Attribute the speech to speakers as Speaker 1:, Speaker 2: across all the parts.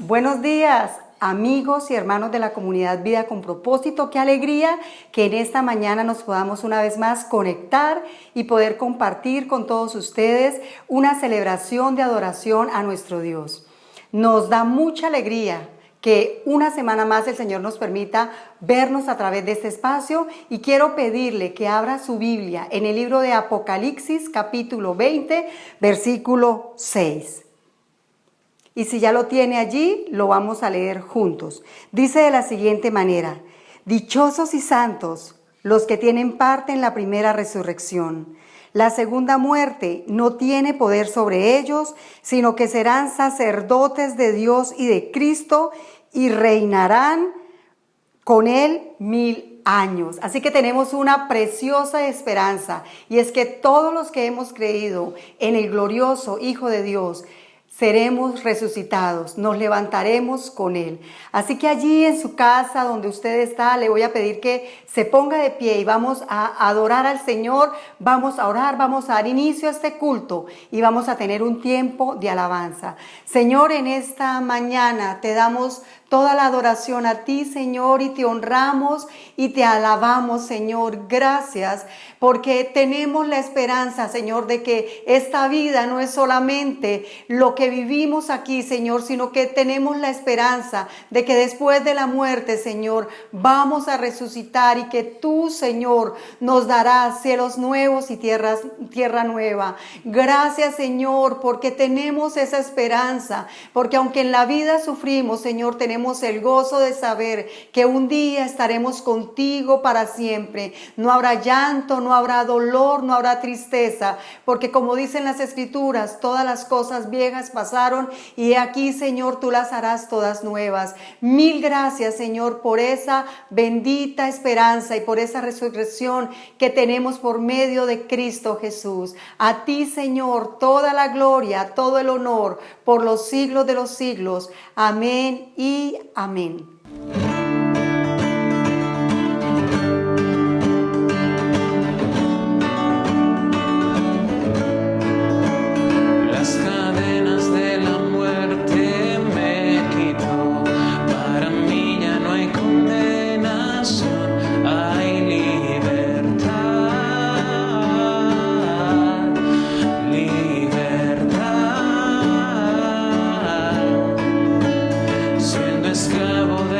Speaker 1: Buenos días, amigos y hermanos de la comunidad Vida con Propósito. Qué alegría que en esta mañana nos podamos una vez más conectar y poder compartir con todos ustedes una celebración de adoración a nuestro Dios. Nos da mucha alegría que una semana más el Señor nos permita vernos a través de este espacio, y quiero pedirle que abra su Biblia en el libro de Apocalipsis, capítulo 20, versículo 6. Y si ya lo tiene allí, lo vamos a leer juntos. Dice de la siguiente manera: dichosos y santos los que tienen parte en la primera resurrección. La segunda muerte no tiene poder sobre ellos, sino que serán sacerdotes de Dios y de Cristo y reinarán con Él 1000 años. Así que tenemos una preciosa esperanza, y es que todos los que hemos creído en el glorioso Hijo de Dios seremos resucitados, nos levantaremos con Él. Así que allí en su casa donde usted está, le voy a pedir que se ponga de pie y vamos a adorar al Señor, vamos a orar, vamos a dar inicio a este culto y vamos a tener un tiempo de alabanza. Señor, en esta mañana te damos toda la adoración a ti, Señor, y te honramos y te alabamos, Señor. Gracias, porque tenemos la esperanza, Señor, de que esta vida no es solamente lo que vivimos aquí, Señor, sino que tenemos la esperanza de que después de la muerte, Señor, vamos a resucitar, y que tú, Señor, nos darás cielos nuevos y tierra nueva. Gracias, Señor, porque tenemos esa esperanza, porque aunque en la vida sufrimos, Señor, tenemos el gozo de saber que un día estaremos contigo para siempre. No habrá llanto, no habrá dolor, no habrá tristeza, porque como dicen las Escrituras, todas las cosas viejas pasaron y aquí, Señor, tú las harás todas nuevas. Mil gracias, Señor, por esa bendita esperanza y por esa resurrección que tenemos por medio de Cristo Jesús. A ti, Señor, toda la gloria, todo el honor por los siglos de los siglos. Amén y amén.
Speaker 2: Las cadenas de la muerte me quitó, para mí ya no hay condenación, hay libertad, libertad. Siendo esclavo de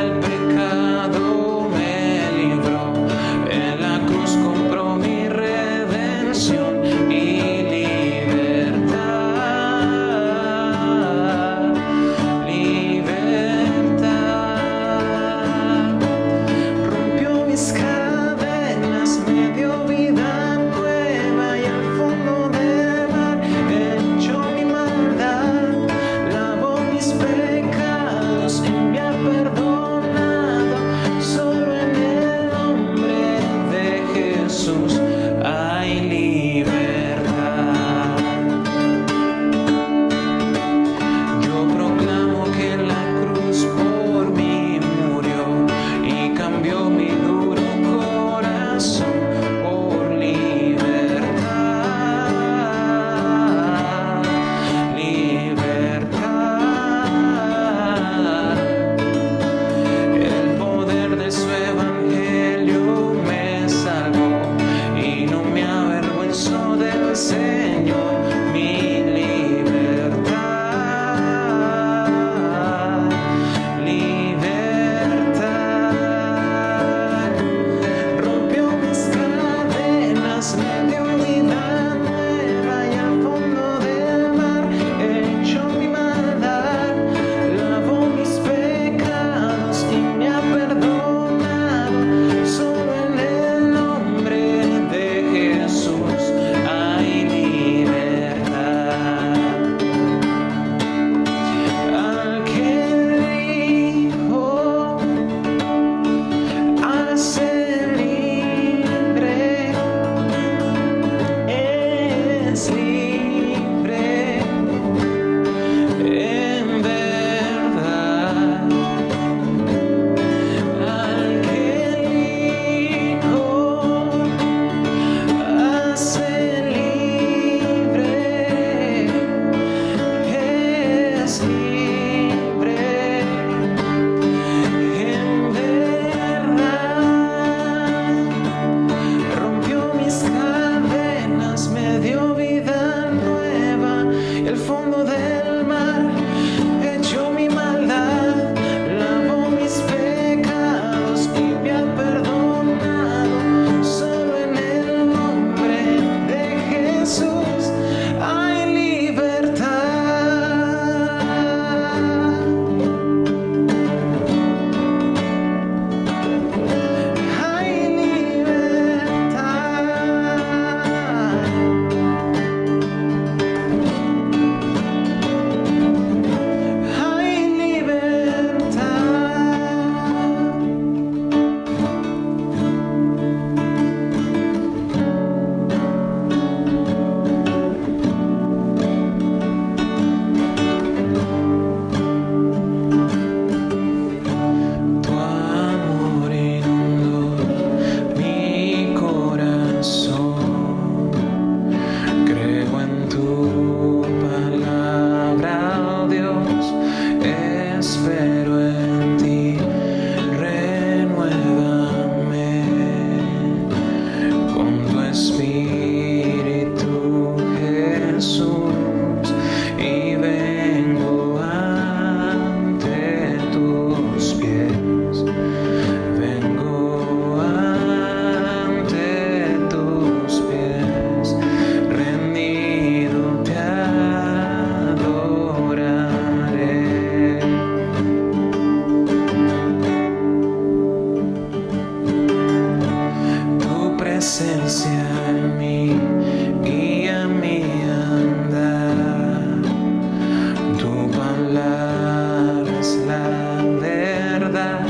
Speaker 2: palabra es la verdad,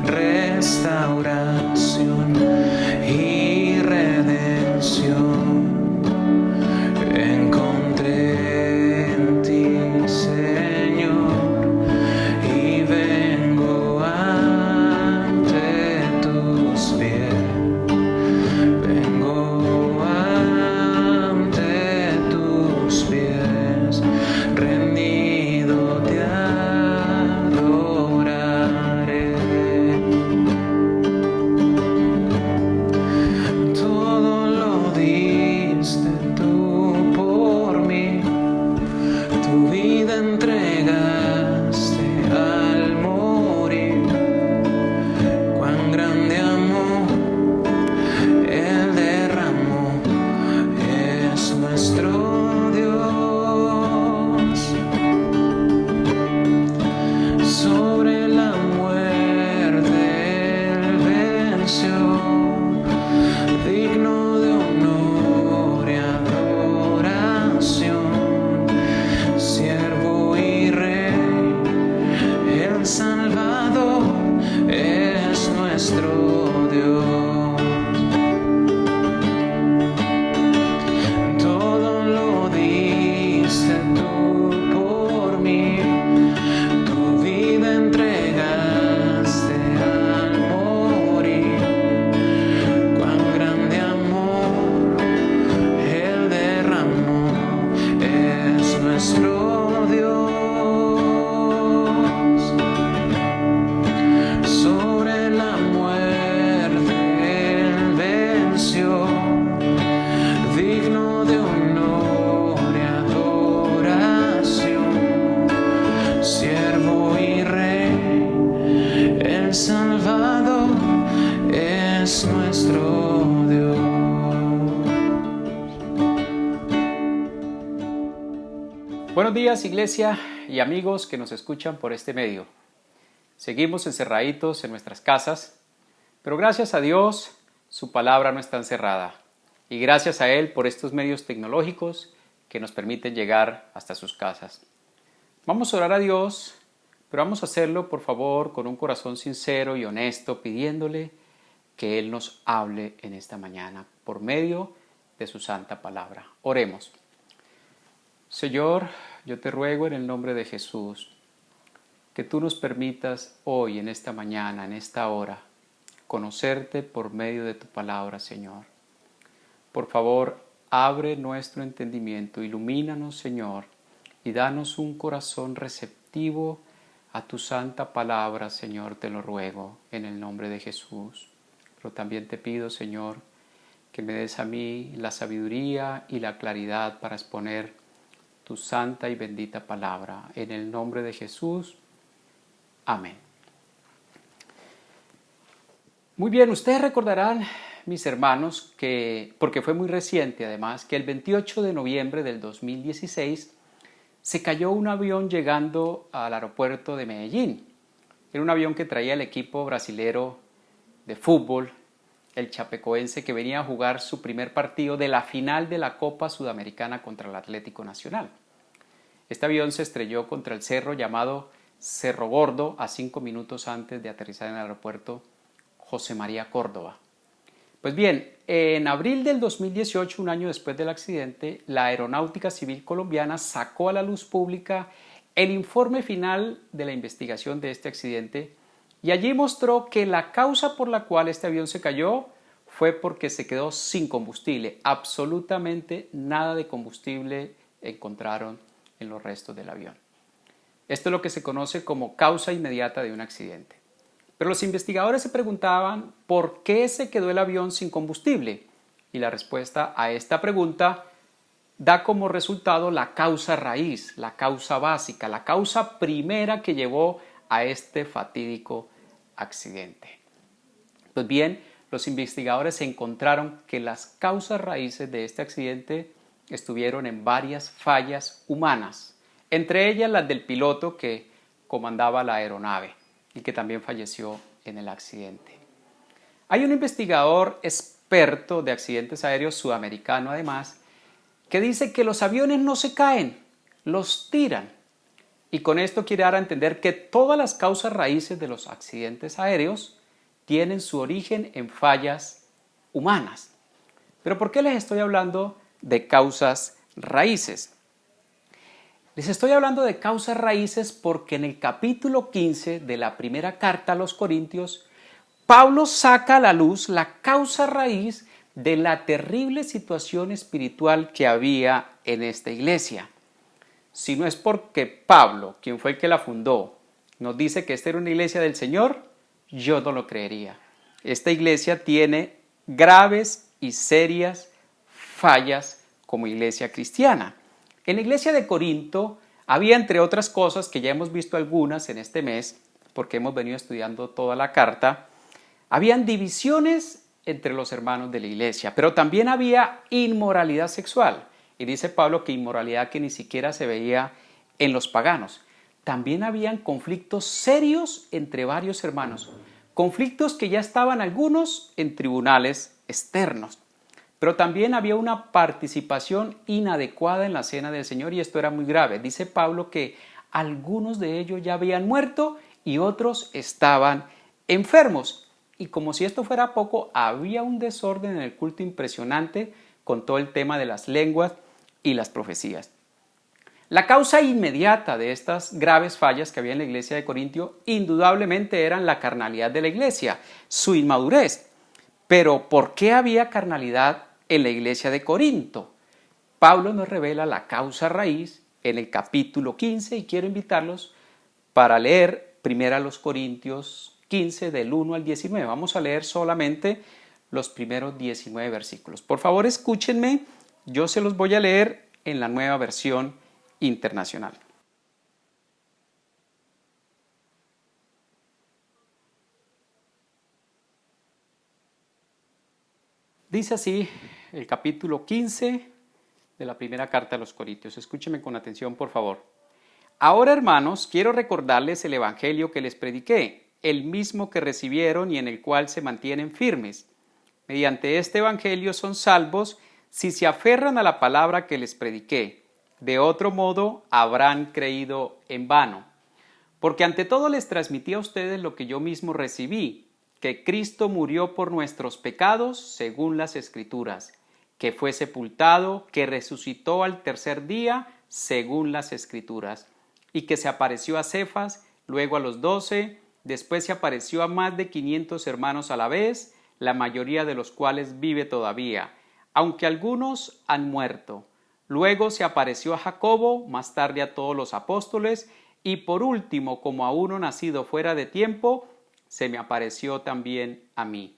Speaker 2: restauración y redención. Encontré en ti, Señor, y vengo ante tus pies. Vengo ante tus pies, rendido te adoraré. Todo lo diste tú por mí, tu vida entregaste al morir. Cuán grande amor Él derramó, es nuestro Dios. Sobre la muerte Él venció, digno de honor y adoración. Siervo y Rey, el Salvador es nuestro Dios. Todo lo diste tú por mí, tu vida entregaste al morir. Cuán grande amor Él derramó, es nuestro Dios. Sobre la muerte Él venció, digno de honor y adoración. Siervo y Rey, el Salvador es nuestro Dios.
Speaker 3: Buenos días, iglesia y amigos que nos escuchan por este medio. Seguimos encerraditos en nuestras casas, pero gracias a Dios su palabra no está encerrada. Y gracias a Él por estos medios tecnológicos que nos permiten llegar hasta sus casas. Vamos a orar a Dios, pero vamos a hacerlo por favor con un corazón sincero y honesto, pidiéndole que Él nos hable en esta mañana por medio de su santa palabra. Oremos. Señor, yo te ruego en el nombre de Jesús que tú nos permitas hoy, en esta mañana, en esta hora, conocerte por medio de tu palabra, Señor. Por favor, abre nuestro entendimiento, ilumínanos, Señor, y danos un corazón receptivo a tu santa palabra, Señor, te lo ruego, en el nombre de Jesús. Pero también te pido, Señor, que me des a mí la sabiduría y la claridad para exponer tu santa y bendita palabra. En el nombre de Jesús. Amén. Muy bien, ustedes recordarán, mis hermanos, que, porque fue muy reciente además, que el 28 de noviembre del 2016 se cayó un avión llegando al aeropuerto de Medellín. Era un avión que traía el equipo brasilero de fútbol, el Chapecoense, que venía a jugar su primer partido de la final de la Copa Sudamericana contra el Atlético Nacional. Este avión se estrelló contra el cerro llamado Cerro Gordo a 5 minutos antes de aterrizar en el aeropuerto José María Córdoba. Pues bien, en abril del 2018, un año después del accidente, la Aeronáutica Civil Colombiana sacó a la luz pública el informe final de la investigación de este accidente y allí mostró que la causa por la cual este avión se cayó fue porque se quedó sin combustible. Absolutamente nada de combustible encontraron en los restos del avión. Esto es lo que se conoce como causa inmediata de un accidente. Pero los investigadores se preguntaban por qué se quedó el avión sin combustible. Y la respuesta a esta pregunta da como resultado la causa raíz, la causa básica, la causa primera que llevó a este fatídico accidente. Pues bien, los investigadores encontraron que las causas raíces de este accidente estuvieron en varias fallas humanas, entre ellas las del piloto que comandaba la aeronave y que también falleció en el accidente. Hay un investigador experto de accidentes aéreos sudamericano, además, que dice que los aviones no se caen, los tiran. Y con esto quiere dar a entender que todas las causas raíces de los accidentes aéreos tienen su origen en fallas humanas. ¿Pero por qué les estoy hablando de causas raíces? Les estoy hablando de causas raíces porque en el capítulo 15 de la primera carta a los Corintios, Pablo saca a la luz la causa raíz de la terrible situación espiritual que había en esta iglesia. Si no es porque Pablo, quien fue el que la fundó, nos dice que esta era una iglesia del Señor, yo no lo creería. Esta iglesia tiene graves y serias fallas como iglesia cristiana. En la iglesia de Corinto había, entre otras cosas, que ya hemos visto algunas en este mes, porque hemos venido estudiando toda la carta, habían divisiones entre los hermanos de la iglesia, pero también había inmoralidad sexual. Y dice Pablo que inmoralidad que ni siquiera se veía en los paganos. También habían conflictos serios entre varios hermanos, conflictos que ya estaban algunos en tribunales externos. Pero también había una participación inadecuada en la cena del Señor y esto era muy grave. Dice Pablo que algunos de ellos ya habían muerto y otros estaban enfermos. Y como si esto fuera poco, había un desorden en el culto impresionante con todo el tema de las lenguas y las profecías. La causa inmediata de estas graves fallas que había en la iglesia de Corintio indudablemente eran la carnalidad de la iglesia, su inmadurez. Pero ¿por qué había carnalidad en la iglesia de Corinto? Pablo nos revela la causa raíz en el capítulo 15 y quiero invitarlos para leer primero a los Corintios 15 del 1 al 19. Vamos a leer solamente los primeros 19 versículos. Por favor, escúchenme, yo se los voy a leer en la Nueva Versión Internacional. Dice así el capítulo 15 de la primera carta a los Corintios. Escúchenme con atención, por favor. Ahora, hermanos, quiero recordarles el evangelio que les prediqué, el mismo que recibieron y en el cual se mantienen firmes. Mediante este evangelio son salvos si se aferran a la palabra que les prediqué. De otro modo, habrán creído en vano. Porque ante todo les transmití a ustedes lo que yo mismo recibí, que Cristo murió por nuestros pecados según las Escrituras, que fue sepultado, que resucitó al tercer día según las Escrituras, y que se apareció a Cefas, luego a los 12, después se apareció a más de 500 hermanos a la vez, la mayoría de los cuales vive todavía, aunque algunos han muerto. Luego se apareció a Jacobo, más tarde a todos los apóstoles, y por último, como a uno nacido fuera de tiempo, se me apareció también a mí.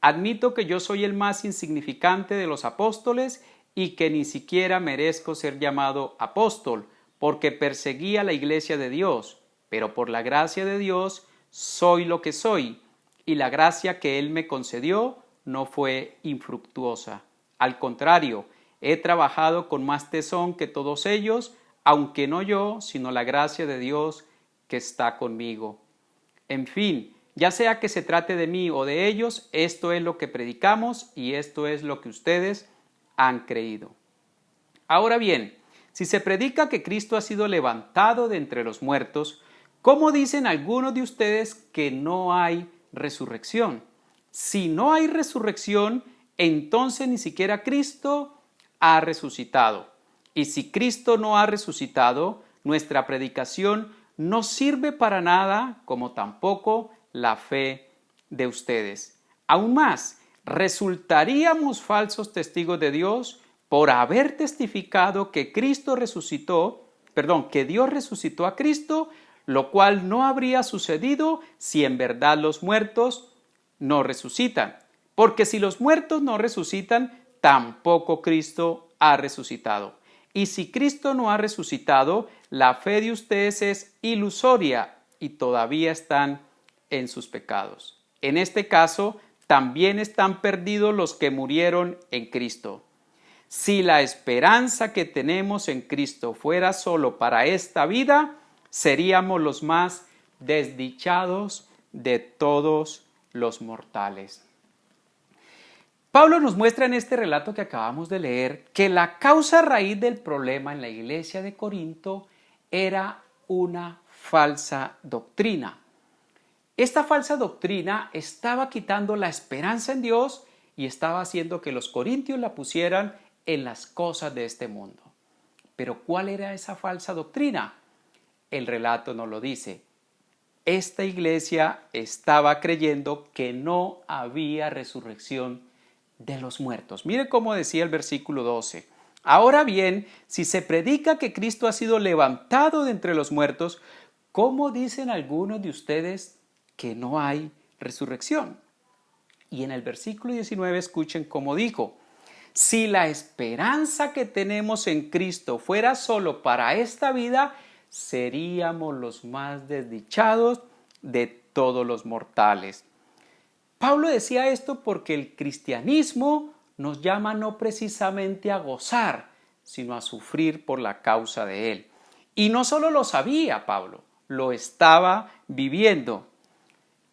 Speaker 3: Admito que yo soy el más insignificante de los apóstoles y que ni siquiera merezco ser llamado apóstol, porque perseguía la iglesia de Dios, pero por la gracia de Dios soy lo que soy, y la gracia que Él me concedió no fue infructuosa. Al contrario, he trabajado con más tesón que todos ellos, aunque no yo, sino la gracia de Dios que está conmigo. En fin, ya sea que se trate de mí o de ellos, esto es lo que predicamos y esto es lo que ustedes han creído. Ahora bien, si se predica que Cristo ha sido levantado de entre los muertos, ¿cómo dicen algunos de ustedes que no hay resurrección? Si no hay resurrección, entonces ni siquiera Cristo ha resucitado. Y si Cristo no ha resucitado, nuestra predicación no sirve para nada, como tampoco la fe de ustedes. Aún más, resultaríamos falsos testigos de Dios por haber testificado que que Dios resucitó a Cristo, lo cual no habría sucedido si en verdad los muertos no resucitan. Porque si los muertos no resucitan, tampoco Cristo ha resucitado. Y si Cristo no ha resucitado, la fe de ustedes es ilusoria y todavía están en sus pecados. En este caso, también están perdidos los que murieron en Cristo. Si la esperanza que tenemos en Cristo fuera solo para esta vida, seríamos los más desdichados de todos los mortales. Pablo nos muestra en este relato que acabamos de leer que la causa raíz del problema en la iglesia de Corinto era una falsa doctrina. Esta falsa doctrina estaba quitando la esperanza en Dios y estaba haciendo que los corintios la pusieran en las cosas de este mundo. Pero ¿cuál era esa falsa doctrina? El relato nos lo dice. Esta iglesia estaba creyendo que no había resurrección de los muertos. Mire cómo decía el versículo 12. Ahora bien, si se predica que Cristo ha sido levantado de entre los muertos, ¿cómo dicen algunos de ustedes que no hay resurrección? Y en el versículo 19 escuchen cómo dijo: si la esperanza que tenemos en Cristo fuera solo para esta vida, seríamos los más desdichados de todos los mortales. Pablo decía esto porque el cristianismo nos llama no precisamente a gozar, sino a sufrir por la causa de él. Y no solo lo sabía Pablo, lo estaba viviendo.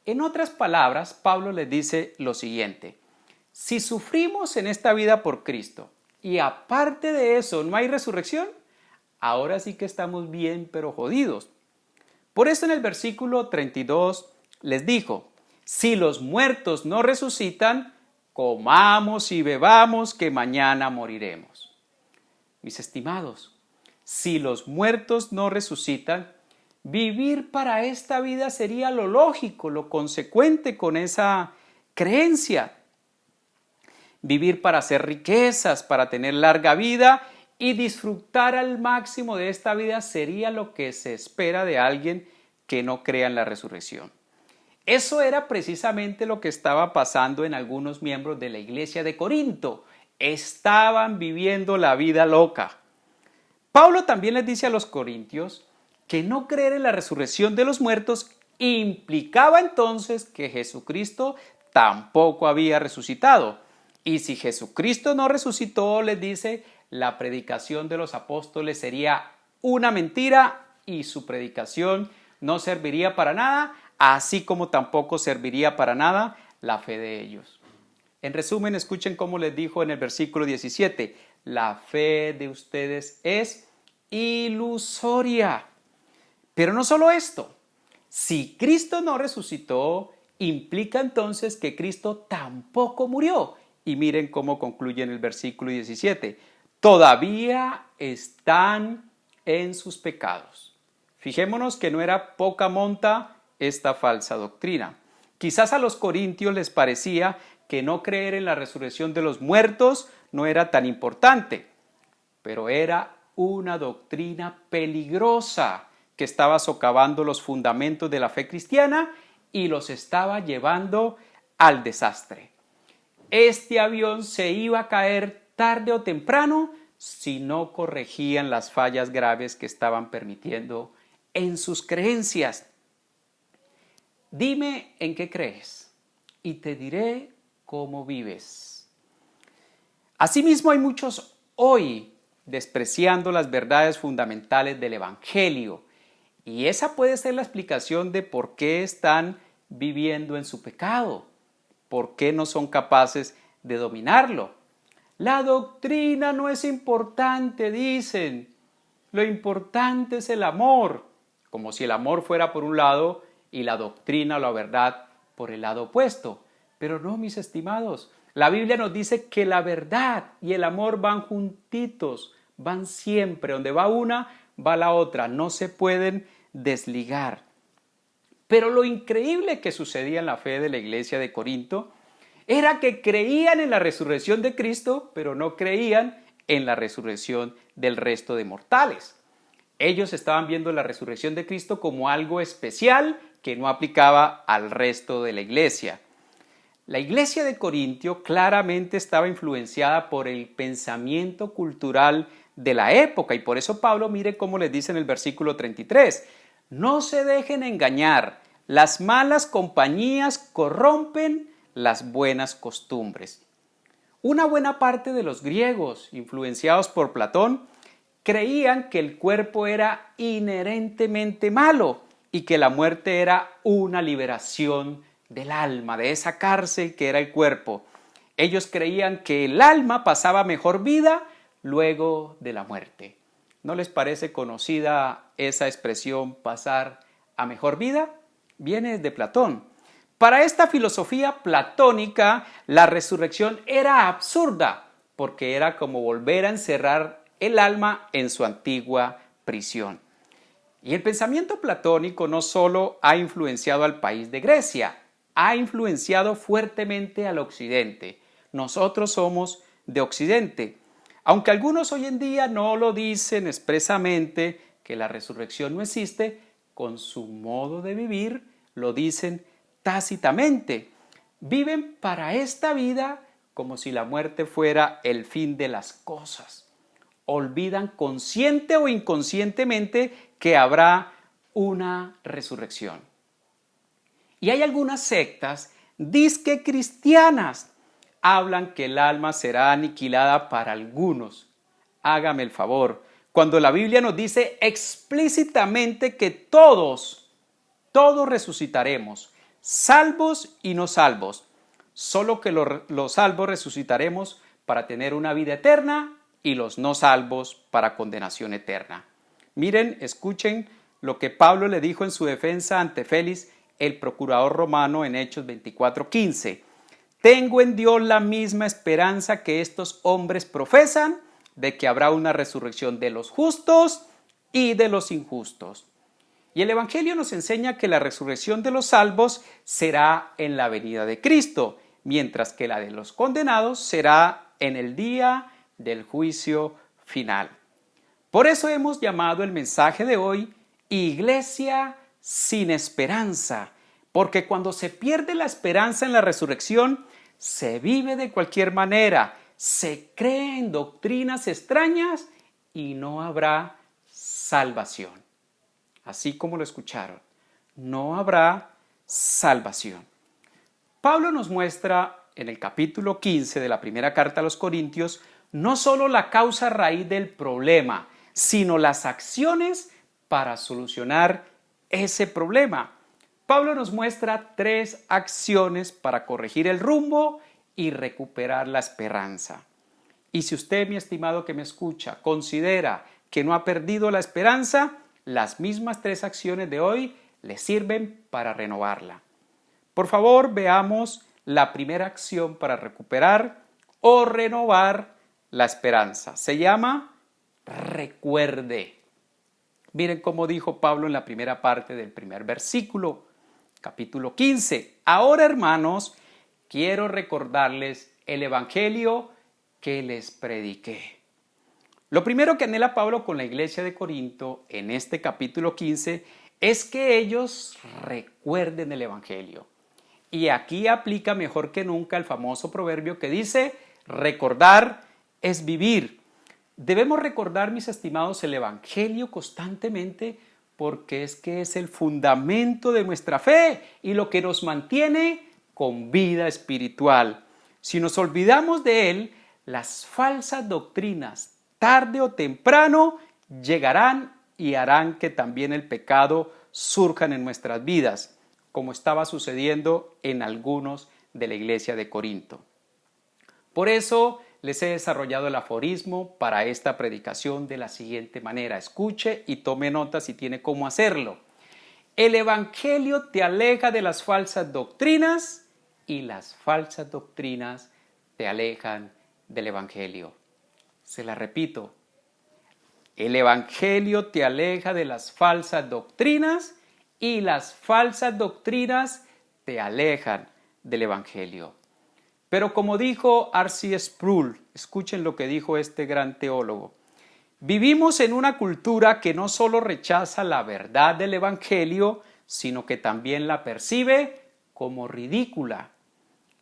Speaker 3: En otras palabras, Pablo les dice lo siguiente: si sufrimos en esta vida por Cristo y aparte de eso no hay resurrección, ahora sí que estamos bien pero jodidos. Por eso en el versículo 32 les dijo: si los muertos no resucitan, comamos y bebamos que mañana moriremos. Mis estimados, si los muertos no resucitan, vivir para esta vida sería lo lógico, lo consecuente con esa creencia. Vivir para hacer riquezas, para tener larga vida y disfrutar al máximo de esta vida sería lo que se espera de alguien que no crea en la resurrección. Eso era precisamente lo que estaba pasando en algunos miembros de la iglesia de Corinto. Estaban viviendo la vida loca. Pablo también les dice a los corintios que no creer en la resurrección de los muertos implicaba entonces que Jesucristo tampoco había resucitado. Y si Jesucristo no resucitó, les dice, la predicación de los apóstoles sería una mentira y su predicación no serviría para nada, así como tampoco serviría para nada la fe de ellos. En resumen, escuchen cómo les dijo en el versículo 17, la fe de ustedes es ilusoria. Pero no solo esto, si Cristo no resucitó, implica entonces que Cristo tampoco murió. Y miren cómo concluye en el versículo 17, todavía están en sus pecados. Fijémonos que no era poca monta esta falsa doctrina. Quizás a los corintios les parecía que no creer en la resurrección de los muertos no era tan importante, pero era una doctrina peligrosa que estaba socavando los fundamentos de la fe cristiana y los estaba llevando al desastre. Este avión se iba a caer tarde o temprano si no corregían las fallas graves que estaban permitiendo en sus creencias. Dime en qué crees y te diré cómo vives. Asimismo, hay muchos hoy despreciando las verdades fundamentales del Evangelio, y esa puede ser la explicación de por qué están viviendo en su pecado, por qué no son capaces de dominarlo. La doctrina no es importante, dicen. Lo importante es el amor, como si el amor fuera por un lado y la doctrina o la verdad por el lado opuesto. Pero no, mis estimados, la Biblia nos dice que la verdad y el amor van juntitos, van siempre. Donde va una, va la otra, no se pueden desligar. Pero lo increíble que sucedía en la fe de la iglesia de Corinto era que creían en la resurrección de Cristo, pero no creían en la resurrección del resto de mortales. Ellos estaban viendo la resurrección de Cristo como algo especial que no aplicaba al resto de la iglesia. La iglesia de Corintio claramente estaba influenciada por el pensamiento cultural de la época, y por eso Pablo, mire cómo les dice en el versículo 33, no se dejen engañar, las malas compañías corrompen las buenas costumbres. Una buena parte de los griegos, influenciados por Platón, creían que el cuerpo era inherentemente malo y que la muerte era una liberación del alma, de esa cárcel que era el cuerpo. Ellos creían que el alma pasaba mejor vida luego de la muerte. ¿No les parece conocida esa expresión pasar a mejor vida? Viene de Platón. Para esta filosofía platónica, la resurrección era absurda, porque era como volver a encerrar el alma en su antigua prisión. Y el pensamiento platónico no solo ha influenciado al país de Grecia, ha influenciado fuertemente al occidente. Nosotros somos de occidente. Aunque algunos hoy en día no lo dicen expresamente que la resurrección no existe, con su modo de vivir lo dicen tácitamente. Viven para esta vida como si la muerte fuera el fin de las cosas. Olvidan consciente o inconscientemente que habrá una resurrección. Y hay algunas sectas disque cristianas. Hablan que el alma será aniquilada para algunos. Hágame el favor. Cuando la Biblia nos dice explícitamente que todos resucitaremos, salvos y no salvos. Solo que los salvos resucitaremos para tener una vida eterna y los no salvos para condenación eterna. Miren, escuchen lo que Pablo le dijo en su defensa ante Félix, el procurador romano, en Hechos 24:15. Tengo en Dios la misma esperanza que estos hombres profesan, de que habrá una resurrección de los justos y de los injustos. Y el Evangelio nos enseña que la resurrección de los salvos será en la venida de Cristo, mientras que la de los condenados será en el día del juicio final. Por eso hemos llamado el mensaje de hoy Iglesia sin esperanza, porque cuando se pierde la esperanza en la resurrección, se vive de cualquier manera, se cree en doctrinas extrañas y no habrá salvación. Así como lo escucharon, no habrá salvación. Pablo nos muestra en el capítulo 15 de la primera carta a los Corintios no solo la causa raíz del problema, sino las acciones para solucionar ese problema. Pablo nos muestra 3 acciones para corregir el rumbo y recuperar la esperanza. Y si usted, mi estimado que me escucha, considera que no ha perdido la esperanza, las mismas 3 acciones de hoy le sirven para renovarla. Por favor, veamos la primera acción para recuperar o renovar la esperanza. Se llama recuerde. Miren cómo dijo Pablo en la primera parte del primer versículo, capítulo 15. Ahora, hermanos, quiero recordarles el evangelio que les prediqué. Lo primero que anhela Pablo con la iglesia de Corinto en este capítulo 15 es que ellos recuerden el evangelio. Y aquí aplica mejor que nunca el famoso proverbio que dice: recordar es vivir. Debemos recordar, mis estimados, el evangelio constantemente, porque es que es el fundamento de nuestra fe y lo que nos mantiene con vida espiritual. Si nos olvidamos de él, las falsas doctrinas, tarde o temprano, llegarán y harán que también el pecado surjan en nuestras vidas, como estaba sucediendo en algunos de la iglesia de Corinto. Por eso les he desarrollado el aforismo para esta predicación de la siguiente manera. Escuche y tome nota si tiene cómo hacerlo. El evangelio te aleja de las falsas doctrinas y las falsas doctrinas te alejan del evangelio. Se la repito. El evangelio te aleja de las falsas doctrinas y las falsas doctrinas te alejan del evangelio. Pero como dijo R.C. Sproul, escuchen lo que dijo este gran teólogo: vivimos en una cultura que no solo rechaza la verdad del evangelio, sino que también la percibe como ridícula.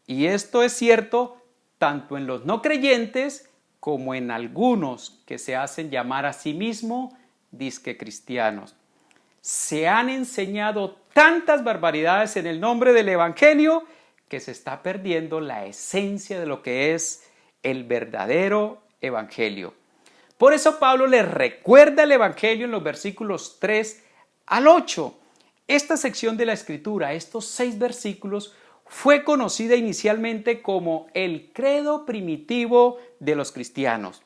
Speaker 3: Y esto es cierto tanto en los no creyentes como en algunos que se hacen llamar a sí mismos disque cristianos. Se han enseñado tantas barbaridades en el nombre del evangelio que se está perdiendo la esencia de lo que es el verdadero evangelio. Por eso Pablo les recuerda el evangelio en los versículos 3 al 8. Esta sección de la escritura, estos 6 versículos, fue conocida inicialmente como el credo primitivo de los cristianos.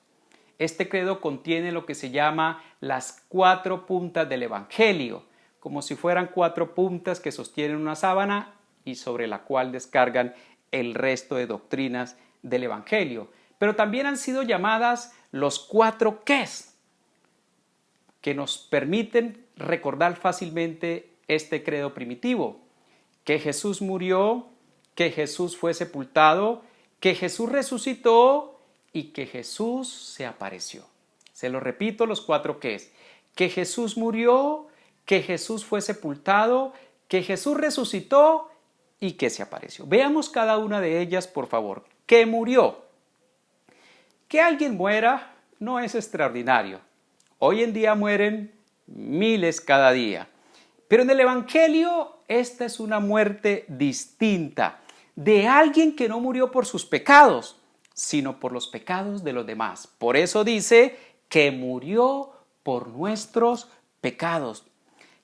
Speaker 3: Este credo contiene lo que se llama las 4 puntas del Evangelio, como si fueran 4 puntas que sostienen una sábana y sobre la cual descargan el resto de doctrinas del Evangelio. Pero también han sido llamadas los 4 qués, que nos permiten recordar fácilmente este credo primitivo: que Jesús murió, que Jesús fue sepultado, que Jesús resucitó y que Jesús se apareció. Se lo repito, los 4 qués: que Jesús murió, que Jesús fue sepultado, que Jesús resucitó y que se apareció. Veamos cada una de ellas, por favor. ¿Qué murió? Que alguien muera no es extraordinario. Hoy en día mueren miles cada día. Pero en el Evangelio esta es una muerte distinta, de alguien que no murió por sus pecados, sino por los pecados de los demás. Por eso dice que murió por nuestros pecados.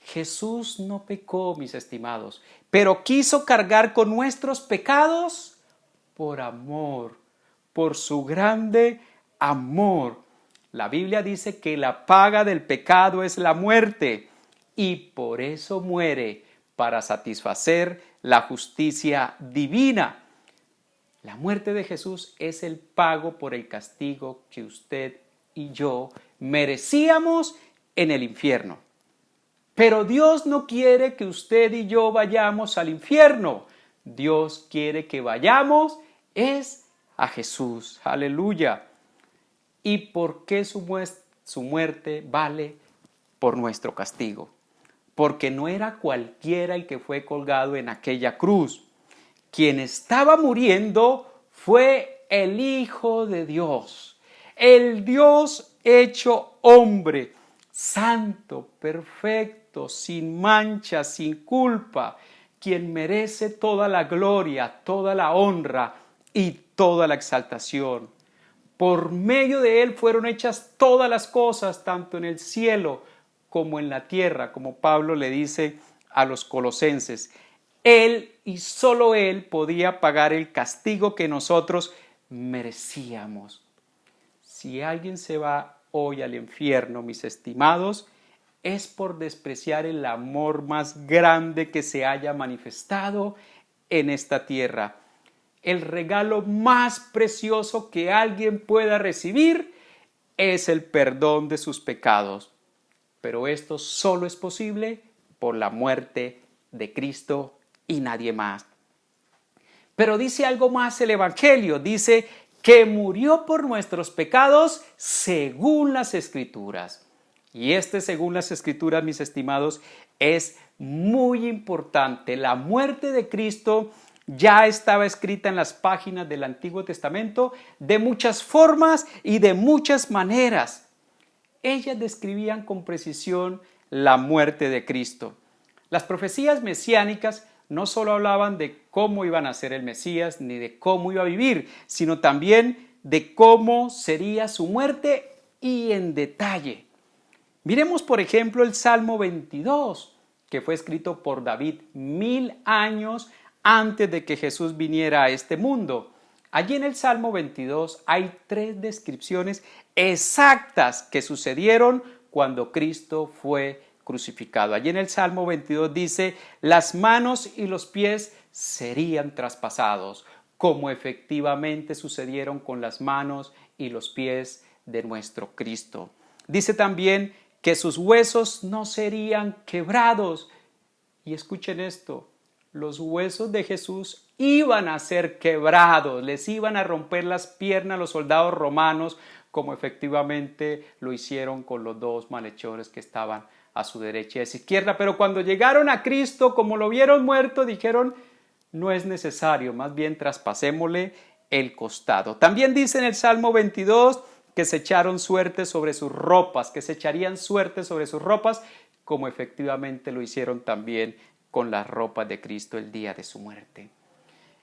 Speaker 3: Jesús no pecó, mis estimados, pero quiso cargar con nuestros pecados por amor, por su grande amor. La Biblia dice que la paga del pecado es la muerte y por eso muere, para satisfacer la justicia divina. La muerte de Jesús es el pago por el castigo que usted y yo merecíamos en el infierno. Pero Dios no quiere que usted y yo vayamos al infierno. Dios quiere que vayamos es a Jesús. Aleluya. ¿Y por qué su muerte vale por nuestro castigo? Porque no era cualquiera el que fue colgado en aquella cruz. Quien estaba muriendo fue el Hijo de Dios, el Dios hecho hombre, santo, perfecto, sin mancha, sin culpa, quien merece toda la gloria, toda la honra y toda la exaltación. Por medio de él fueron hechas todas las cosas, tanto en el cielo como en la tierra, como Pablo le dice a los colosenses. Él y solo él podía pagar el castigo que nosotros merecíamos. Si alguien se va hoy al infierno, mis estimados, es por despreciar el amor más grande que se haya manifestado en esta tierra. El regalo más precioso que alguien pueda recibir es el perdón de sus pecados. Pero esto solo es posible por la muerte de Cristo y nadie más. Pero dice algo más el Evangelio, dice que murió por nuestros pecados según las Escrituras. Y según las Escrituras, mis estimados, es muy importante. La muerte de Cristo ya estaba escrita en las páginas del Antiguo Testamento de muchas formas y de muchas maneras. Ellas describían con precisión la muerte de Cristo. Las profecías mesiánicas no solo hablaban de cómo iba a nacer el Mesías ni de cómo iba a vivir, sino también de cómo sería su muerte y en detalle. Miremos, por ejemplo, el Salmo 22, que fue escrito por David 1000 años antes de que Jesús viniera a este mundo. Allí en el Salmo 22 hay 3 descripciones exactas que sucedieron cuando Cristo fue crucificado. Allí en el Salmo 22 dice: las manos y los pies serían traspasados, como efectivamente sucedieron con las manos y los pies de nuestro Cristo. Dice también que sus huesos no serían quebrados. Y escuchen esto, los huesos de Jesús iban a ser quebrados, les iban a romper las piernas a los soldados romanos, como efectivamente lo hicieron con los 2 malhechores que estaban a su derecha y a su izquierda. Pero cuando llegaron a Cristo, como lo vieron muerto, dijeron: no es necesario, más bien traspasémosle el costado. También dice en el Salmo 22 que se echaron suerte sobre sus ropas, que se echarían suerte sobre sus ropas, como efectivamente lo hicieron también con las ropas de Cristo el día de su muerte.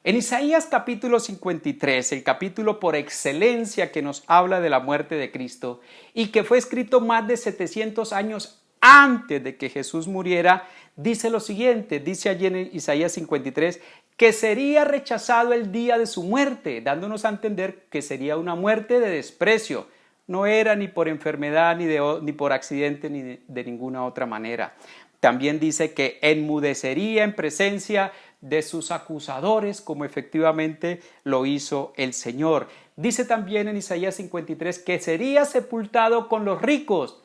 Speaker 3: En Isaías capítulo 53, el capítulo por excelencia que nos habla de la muerte de Cristo y que fue escrito más de 700 años antes de que Jesús muriera, dice lo siguiente, dice allí en Isaías 53, que sería rechazado el día de su muerte, dándonos a entender que sería una muerte de desprecio. no era ni por enfermedad, ni por accidente, ni de ninguna otra manera. También dice que enmudecería en presencia de sus acusadores, como efectivamente lo hizo el Señor. Dice también en Isaías 53 que sería sepultado con los ricos,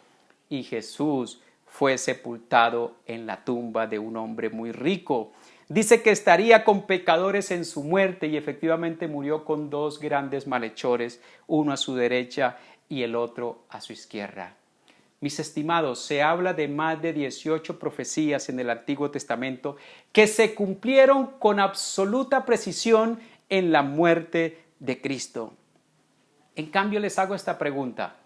Speaker 3: y Jesús fue sepultado en la tumba de un hombre muy rico. Dice que estaría con pecadores en su muerte, y efectivamente murió con dos grandes malhechores, uno a su derecha y el otro a su izquierda. Mis estimados, se habla de más de 18 profecías en el Antiguo Testamento que se cumplieron con absoluta precisión en la muerte de Cristo. En cambio, les hago esta pregunta: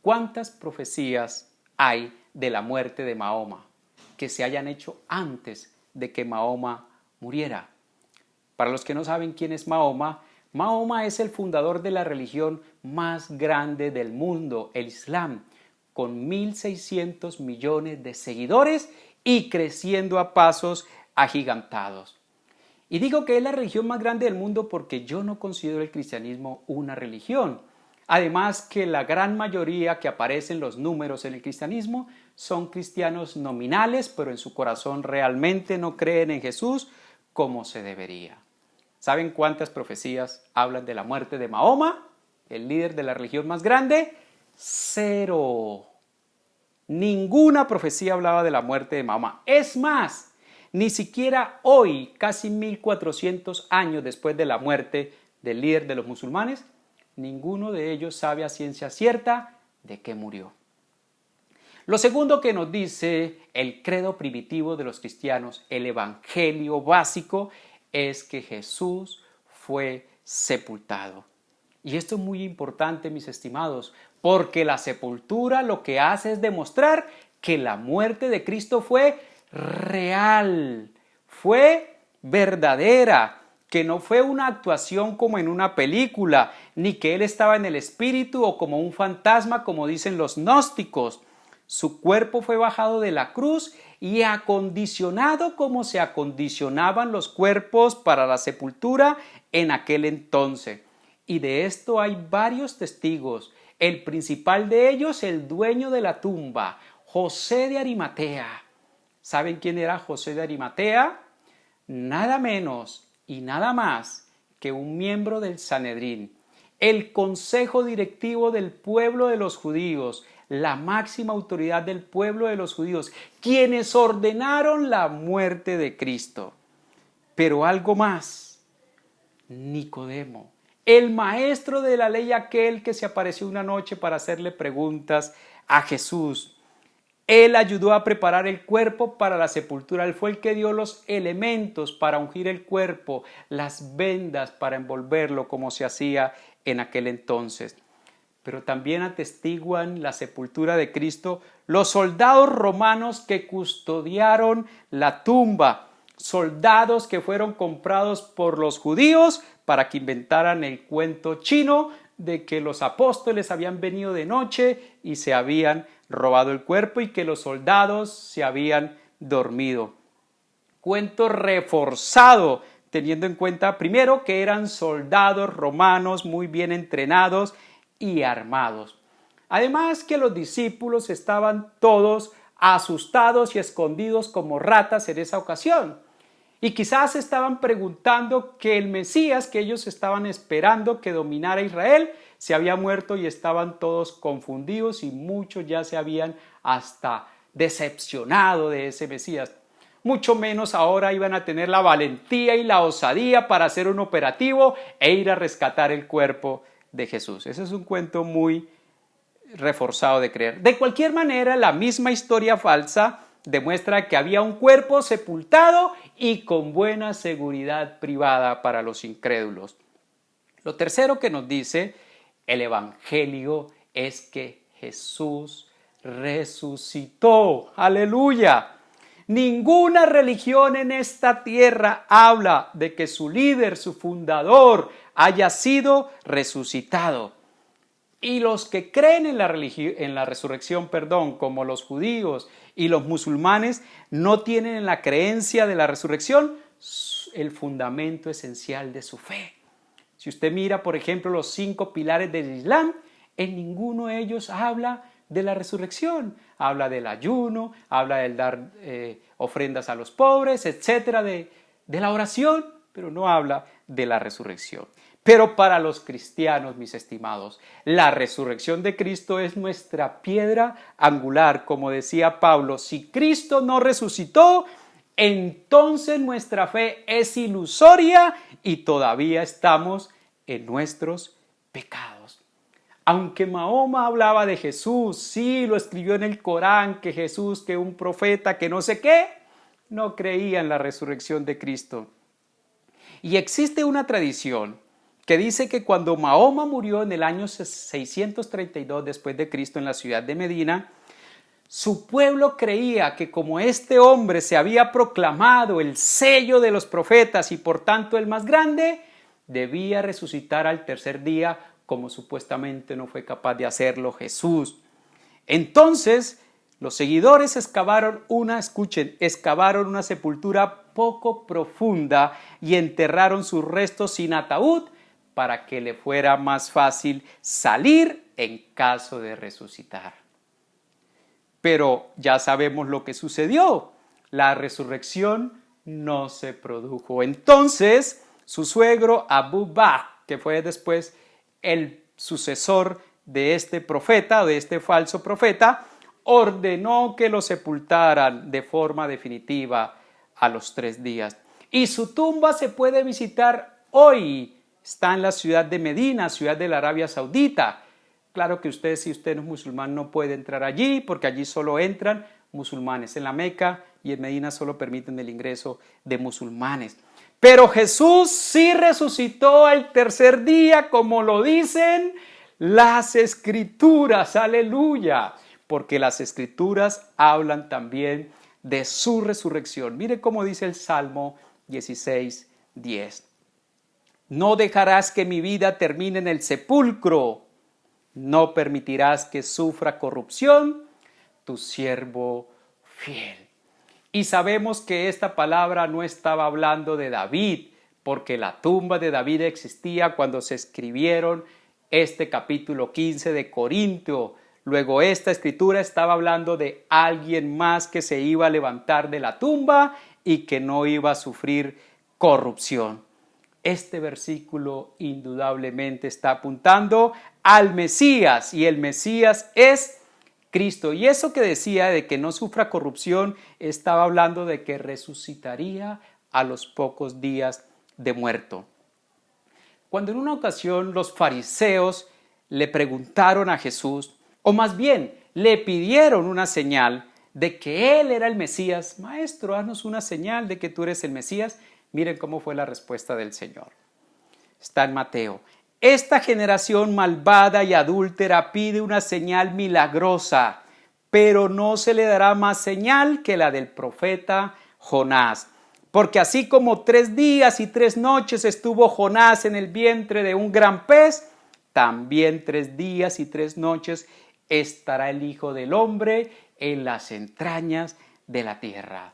Speaker 3: ¿cuántas profecías hay de la muerte de Mahoma que se hayan hecho antes de que Mahoma muriera? Para los que no saben quién es Mahoma, Mahoma es el fundador de la religión más grande del mundo, el Islam, con 1.600 millones de seguidores y creciendo a pasos agigantados. Y digo que es la religión más grande del mundo porque yo no considero el cristianismo una religión. Además que la gran mayoría que aparecen los números en el cristianismo son cristianos nominales, pero en su corazón realmente no creen en Jesús como se debería. ¿Saben cuántas profecías hablan de la muerte de Mahoma, el líder de la religión más grande? 0. Ninguna profecía hablaba de la muerte de Mahoma. Es más, ni siquiera hoy, casi 1400 años después de la muerte del líder de los musulmanes, ninguno de ellos sabe a ciencia cierta de qué murió. Lo segundo que nos dice el credo primitivo de los cristianos, el evangelio básico, es que Jesús fue sepultado. Y esto es muy importante, mis estimados, porque la sepultura lo que hace es demostrar que la muerte de Cristo fue real, fue verdadera, que no fue una actuación como en una película, ni que Él estaba en el espíritu o como un fantasma, como dicen los gnósticos. Su cuerpo fue bajado de la cruz y acondicionado como se acondicionaban los cuerpos para la sepultura en aquel entonces. Y de esto hay varios testigos. El principal de ellos, el dueño de la tumba, José de Arimatea. ¿Saben quién era José de Arimatea? Nada menos y nada más que un miembro del Sanedrín, el consejo directivo del pueblo de los judíos, la máxima autoridad del pueblo de los judíos, quienes ordenaron la muerte de Cristo. Pero algo más, Nicodemo, el maestro de la ley, aquel que se apareció una noche para hacerle preguntas a Jesús. Él ayudó a preparar el cuerpo para la sepultura. Él fue el que dio los elementos para ungir el cuerpo, las vendas para envolverlo como se hacía en aquel entonces. Pero también atestiguan la sepultura de Cristo los soldados romanos que custodiaron la tumba, soldados que fueron comprados por los judíos para que inventaran el cuento chino de que los apóstoles habían venido de noche y se habían robado el cuerpo y que los soldados se habían dormido. Cuento reforzado, teniendo en cuenta primero que eran soldados romanos muy bien entrenados y armados. Además que los discípulos estaban todos asustados y escondidos como ratas en esa ocasión. Y quizás estaban preguntando que el Mesías que ellos estaban esperando que dominara Israel se había muerto y estaban todos confundidos y muchos ya se habían hasta decepcionado de ese Mesías. Mucho menos ahora iban a tener la valentía y la osadía para hacer un operativo e ir a rescatar el cuerpo de Jesús. Ese es un cuento muy reforzado de creer. De cualquier manera, la misma historia falsa demuestra que había un cuerpo sepultado y con buena seguridad privada para los incrédulos. Lo tercero que nos dice el Evangelio es que Jesús resucitó. ¡Aleluya! Ninguna religión en esta tierra habla de que su líder, su fundador, haya sido resucitado. Y los que creen en la resurrección, como los judíos y los musulmanes, no tienen en la creencia de la resurrección el fundamento esencial de su fe. Si usted mira, por ejemplo, los 5 pilares del Islam, en ninguno de ellos habla de la resurrección. Habla del ayuno, habla del dar ofrendas a los pobres, etcétera, de la oración, pero no habla de la resurrección. Pero para los cristianos, mis estimados, la resurrección de Cristo es nuestra piedra angular. Como decía Pablo, si Cristo no resucitó, entonces nuestra fe es ilusoria y todavía estamos en nuestros pecados. Aunque Mahoma hablaba de Jesús, sí, lo escribió en el Corán, que Jesús, que un profeta, que no sé qué, no creía en la resurrección de Cristo. Y existe una tradición que dice que cuando Mahoma murió en el año 632 después de Cristo en la ciudad de Medina, su pueblo creía que como este hombre se había proclamado el sello de los profetas y por tanto el más grande, debía resucitar al tercer día, como supuestamente no fue capaz de hacerlo Jesús. Entonces, los seguidores excavaron una sepultura poco profunda y enterraron sus restos sin ataúd para que le fuera más fácil salir en caso de resucitar. Pero ya sabemos lo que sucedió. La resurrección no se produjo. Entonces, su suegro Abu Bakr, que fue después el sucesor de este profeta, de este falso profeta, ordenó que lo sepultaran de forma definitiva a los 3 días. Y su tumba se puede visitar hoy. Está en la ciudad de Medina, ciudad de la Arabia Saudita. Claro que usted, si usted no es musulmán, no puede entrar allí, porque allí solo entran musulmanes. En la Meca y en Medina solo permiten el ingreso de musulmanes. Pero Jesús sí resucitó al tercer día, como lo dicen las Escrituras. ¡Aleluya! Porque las Escrituras hablan también de su resurrección. Mire cómo dice el Salmo 16:10. No dejarás que mi vida termine en el sepulcro. No permitirás que sufra corrupción tu siervo fiel. Y sabemos que esta palabra no estaba hablando de David, porque la tumba de David existía cuando se escribieron este capítulo 15 de Corintio. Luego esta escritura estaba hablando de alguien más que se iba a levantar de la tumba y que no iba a sufrir corrupción. Este versículo indudablemente está apuntando al Mesías, y el Mesías es Cristo. Y eso que decía de que no sufra corrupción, estaba hablando de que resucitaría a los pocos días de muerto. Cuando en una ocasión los fariseos le preguntaron a Jesús, o más bien le pidieron una señal de que él era el Mesías, maestro, haznos una señal de que tú eres el Mesías. Miren cómo fue la respuesta del Señor. Está en Mateo. Esta generación malvada y adúltera pide una señal milagrosa, pero no se le dará más señal que la del profeta Jonás. Porque así como 3 días y 3 noches estuvo Jonás en el vientre de un gran pez, también 3 días y 3 noches estará el Hijo del Hombre en las entrañas de la tierra.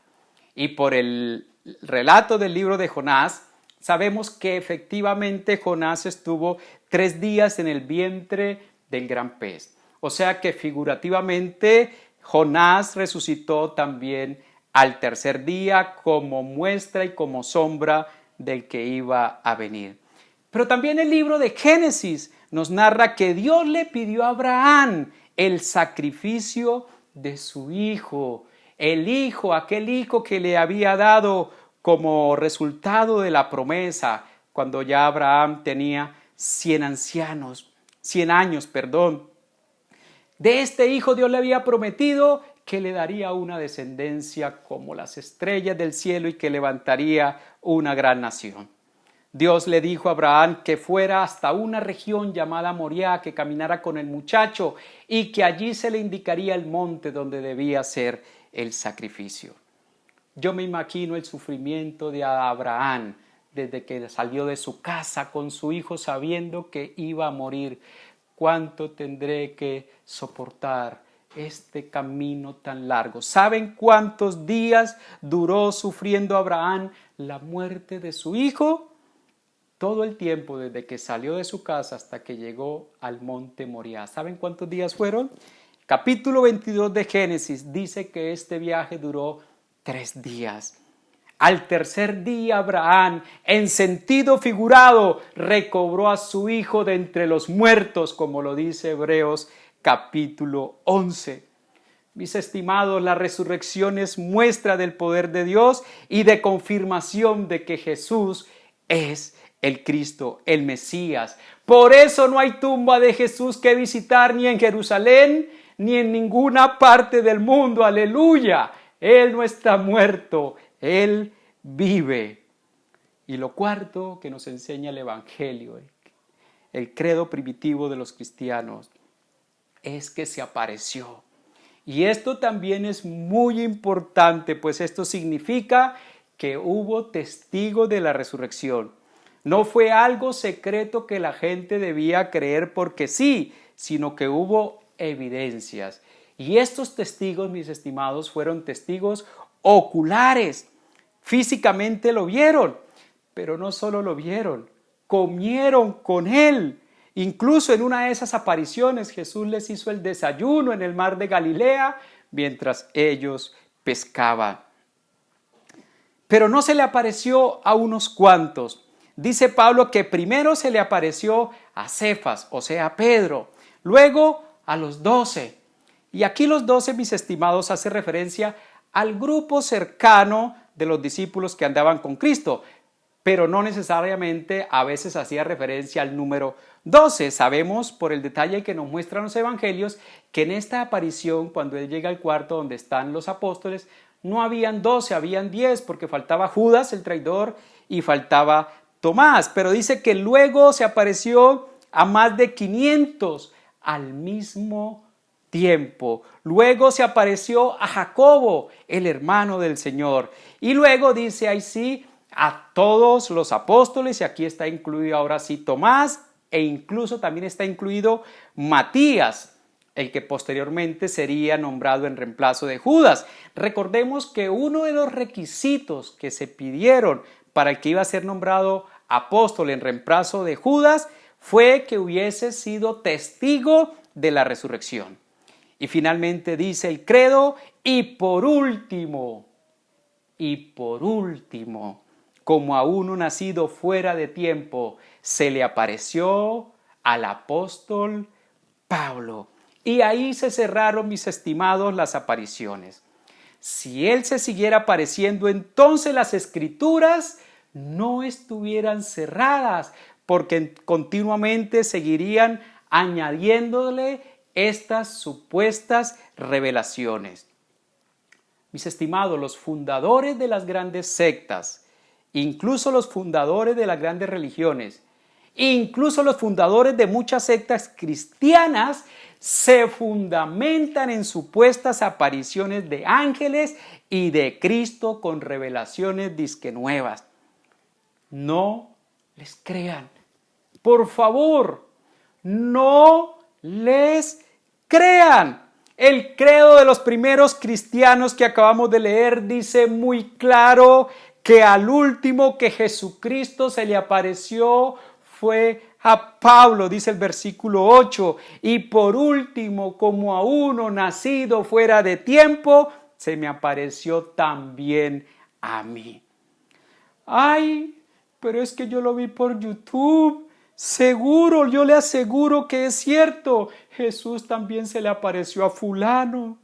Speaker 3: Y por el relato del libro de Jonás, sabemos que efectivamente Jonás estuvo 3 días en el vientre del gran pez. O sea que figurativamente Jonás resucitó también al tercer día como muestra y como sombra del que iba a venir. Pero también el libro de Génesis nos narra que Dios le pidió a Abraham el sacrificio de su hijo. El hijo, aquel hijo que le había dado como resultado de la promesa cuando ya Abraham tenía 100 años. De este hijo Dios le había prometido que le daría una descendencia como las estrellas del cielo y que levantaría una gran nación. Dios le dijo a Abraham que fuera hasta una región llamada Moriah, que caminara con el muchacho y que allí se le indicaría el monte donde debía ser el sacrificio. Yo me imagino el sufrimiento de Abraham desde que salió de su casa con su hijo sabiendo que iba a morir. ¿Cuánto tendré que soportar este camino tan largo? ¿Saben cuántos días duró sufriendo Abraham la muerte de su hijo? todo el tiempo desde que salió de su casa hasta que llegó al monte Moriah. ¿Saben cuántos días fueron? Capítulo 22 de Génesis dice que este viaje duró 3 días. Al tercer día Abraham, en sentido figurado, recobró a su hijo de entre los muertos, como lo dice Hebreos capítulo 11. Mis estimados, la resurrección es muestra del poder de Dios y de confirmación de que Jesús es el Cristo, el Mesías. Por eso no hay tumba de Jesús que visitar ni en Jerusalén ni en ninguna parte del mundo. Aleluya. Él no está muerto, Él vive. Y lo cuarto que nos enseña el Evangelio, el credo primitivo de los cristianos, es que se apareció. Y esto también es muy importante, pues esto significa que hubo testigos de la resurrección. No fue algo secreto que la gente debía creer porque sí, sino que hubo evidencias. Y estos testigos, mis estimados, fueron testigos oculares. Físicamente lo vieron, pero no solo lo vieron, comieron con Él. Incluso en una de esas apariciones Jesús les hizo el desayuno en el mar de Galilea mientras ellos pescaban. Pero no se le apareció a unos cuantos. Dice Pablo que primero se le apareció a Cefas, o sea, a Pedro, luego a los 12. Y aquí los 12, mis estimados, hace referencia al grupo cercano de los discípulos que andaban con Cristo, pero no necesariamente a veces hacía referencia al número 12. Sabemos por el detalle que nos muestran los evangelios que en esta aparición, cuando él llega al cuarto donde están los apóstoles, no habían 12, habían 10, porque faltaba Judas, el traidor, y faltaba Tomás. Pero dice que luego se apareció a más de 500 al mismo tiempo. Luego se apareció a Jacobo, el hermano del Señor. Y luego dice ahí sí a todos los apóstoles, y aquí está incluido ahora sí Tomás, e incluso también está incluido Matías, el que posteriormente sería nombrado en reemplazo de Judas. Recordemos que uno de los requisitos que se pidieron para el que iba a ser nombrado apóstol en reemplazo de Judas fue que hubiese sido testigo de la resurrección. Y finalmente dice el credo, y por último, como a uno nacido fuera de tiempo, se le apareció al apóstol Pablo. Y ahí se cerraron, mis estimados, las apariciones. Si él se siguiera apareciendo, entonces las escrituras no estuvieran cerradas, porque continuamente seguirían añadiéndole estas supuestas revelaciones. Mis estimados, los fundadores de las grandes sectas, incluso los fundadores de las grandes religiones, incluso los fundadores de muchas sectas cristianas, se fundamentan en supuestas apariciones de ángeles y de Cristo con revelaciones disque nuevas. No les crean. Por favor, no les crean. El credo de los primeros cristianos que acabamos de leer dice muy claro que al último que Jesucristo se le apareció fue a Pablo, dice el versículo 8, y por último, como a uno nacido fuera de tiempo, se me apareció también a mí. Ay, pero es que yo lo vi por YouTube. Seguro, yo le aseguro que es cierto. Jesús también se le apareció a fulano.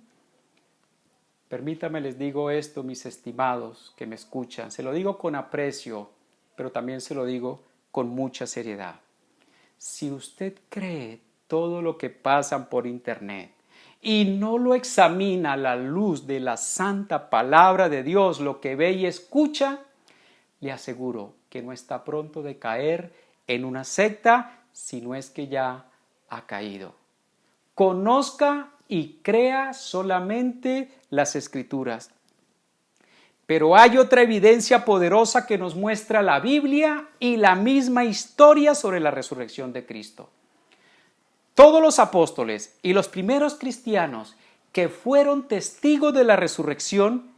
Speaker 3: Permítame les digo esto, mis estimados que me escuchan. Se lo digo con aprecio, pero también se lo digo con mucha seriedad. Si usted cree todo lo que pasan por internet y no lo examina a la luz de la santa palabra de Dios, lo que ve y escucha, le aseguro que no está pronto de caer en una secta, si no es que ya ha caído. Conozca y crea solamente las Escrituras. Pero hay otra evidencia poderosa que nos muestra la Biblia y la misma historia sobre la resurrección de Cristo. Todos los apóstoles y los primeros cristianos que fueron testigos de la resurrección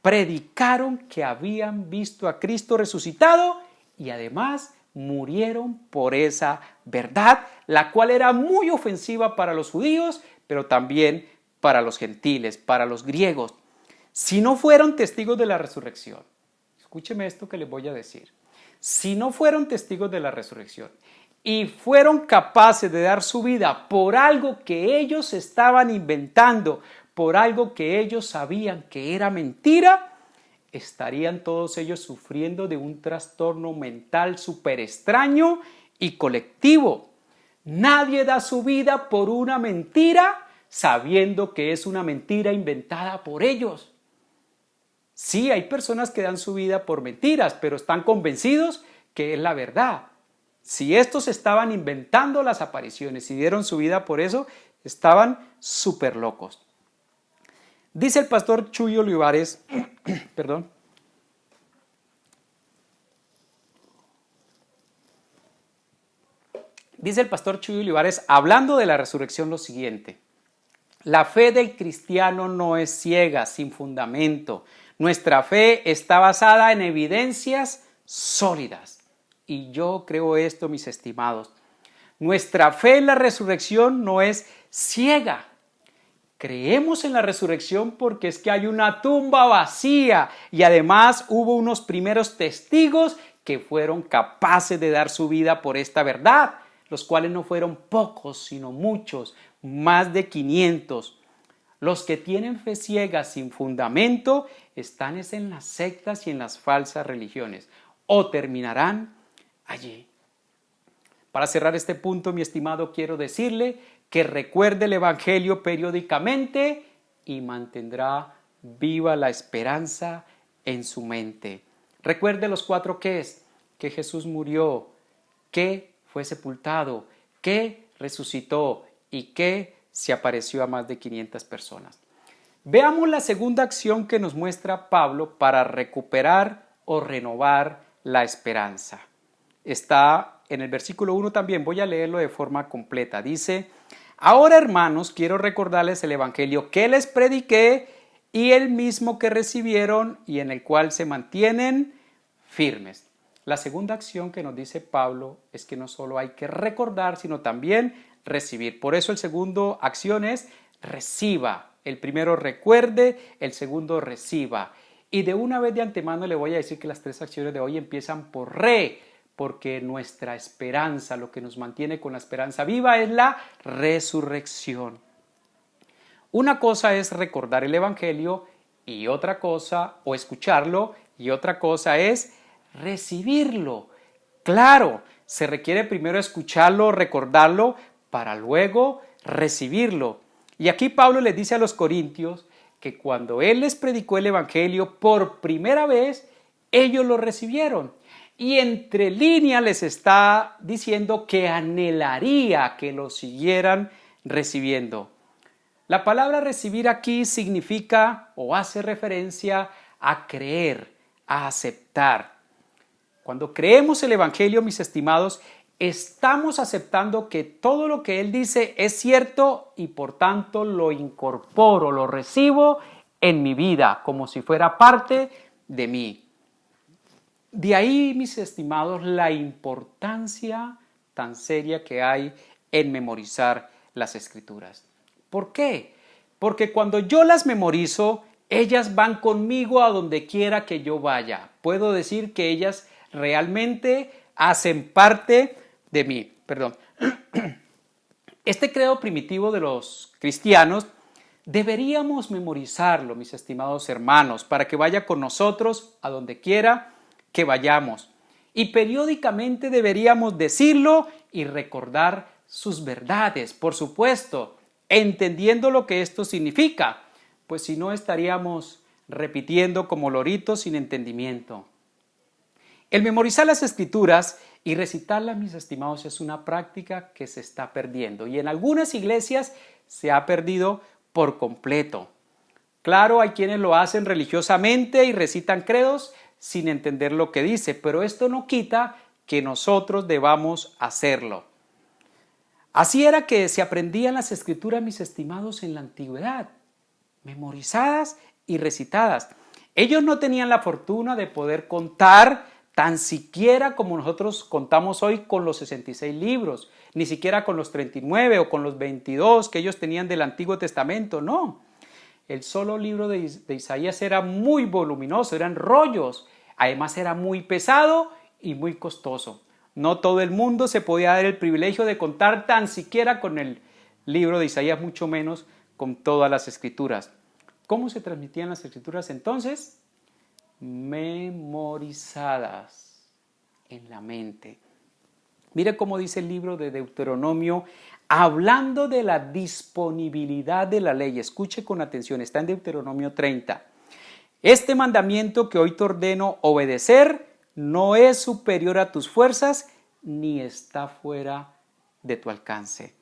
Speaker 3: predicaron que habían visto a Cristo resucitado y además murieron por esa verdad, la cual era muy ofensiva para los judíos, pero también para los gentiles, para los griegos. Si no fueron testigos de la resurrección, escúcheme esto que les voy a decir, si no fueron testigos de la resurrección y fueron capaces de dar su vida por algo que ellos estaban inventando, por algo que ellos sabían que era mentira, estarían todos ellos sufriendo de un trastorno mental súper extraño y colectivo. Nadie da su vida por una mentira sabiendo que es una mentira inventada por ellos. Sí, hay personas que dan su vida por mentiras, pero están convencidos que es la verdad. Si estos estaban inventando las apariciones y dieron su vida por eso, estaban súper locos. Dice el pastor Chuy Olivares, perdón. Dice el pastor Chuy Olivares, hablando de la resurrección, lo siguiente. La fe del cristiano no es ciega, sin fundamento. Nuestra fe está basada en evidencias sólidas. Y yo creo esto, mis estimados. Nuestra fe en la resurrección no es ciega. Creemos en la resurrección porque es que hay una tumba vacía y además hubo unos primeros testigos que fueron capaces de dar su vida por esta verdad, los cuales no fueron pocos, sino muchos, más de 500. Los que tienen fe ciega sin fundamento están en las sectas y en las falsas religiones, o terminarán allí. Para cerrar este punto, mi estimado, quiero decirle que recuerde el Evangelio periódicamente y mantendrá viva la esperanza en su mente. Recuerde los 4 qués: que Jesús murió, que fue sepultado, que resucitó y que se apareció a más de 500 personas. Veamos la segunda acción que nos muestra Pablo para recuperar o renovar la esperanza. Está en el versículo 1 también, voy a leerlo de forma completa. Dice: ahora, hermanos, quiero recordarles el evangelio que les prediqué y el mismo que recibieron y en el cual se mantienen firmes. La segunda acción que nos dice Pablo es que no solo hay que recordar, sino también recibir. Por eso el segundo acción es reciba. El primero recuerde, el segundo reciba. Y de una vez de antemano le voy a decir que las 3 acciones de hoy empiezan por re, porque nuestra esperanza, lo que nos mantiene con la esperanza viva es la resurrección. Una cosa es recordar el evangelio y otra cosa, o escucharlo, y otra cosa es recibirlo. Claro, se requiere primero escucharlo, recordarlo, para luego recibirlo. Y aquí Pablo les dice a los corintios que cuando él les predicó el evangelio por primera vez, ellos lo recibieron. Y entre líneas les está diciendo que anhelaría que lo siguieran recibiendo. La palabra recibir aquí significa o hace referencia a creer, a aceptar. Cuando creemos el evangelio, mis estimados, estamos aceptando que todo lo que él dice es cierto y por tanto lo incorporo, lo recibo en mi vida como si fuera parte de mí. De ahí, mis estimados, la importancia tan seria que hay en memorizar las escrituras. ¿Por qué? Porque cuando yo las memorizo, ellas van conmigo a donde quiera que yo vaya. Puedo decir que ellas realmente hacen parte de mí. Este credo primitivo de los cristianos deberíamos memorizarlo, mis estimados hermanos, para que vaya con nosotros a donde quiera que vayamos. Y periódicamente deberíamos decirlo y recordar sus verdades, por supuesto, entendiendo lo que esto significa, pues si no estaríamos repitiendo como loritos sin entendimiento. El memorizar las escrituras y recitarlas, mis estimados, es una práctica que se está perdiendo y en algunas iglesias se ha perdido por completo. Claro, hay quienes lo hacen religiosamente y recitan credos sin entender lo que dice, pero esto no quita que nosotros debamos hacerlo. Así era que se aprendían las escrituras, mis estimados, en la antigüedad, memorizadas y recitadas. Ellos no tenían la fortuna de poder contar tan siquiera como nosotros contamos hoy con los 66 libros, ni siquiera con los 39 o con los 22 que ellos tenían del Antiguo Testamento, no. El solo libro de Isaías era muy voluminoso, eran rollos, además era muy pesado y muy costoso. No todo el mundo se podía dar el privilegio de contar tan siquiera con el libro de Isaías, mucho menos con todas las escrituras. ¿Cómo se transmitían las escrituras entonces? Memorizadas en la mente. Mire cómo dice el libro de Deuteronomio, hablando de la disponibilidad de la ley. Escuche con atención, está en Deuteronomio 30. Este mandamiento que hoy te ordeno obedecer no es superior a tus fuerzas ni está fuera de tu alcance.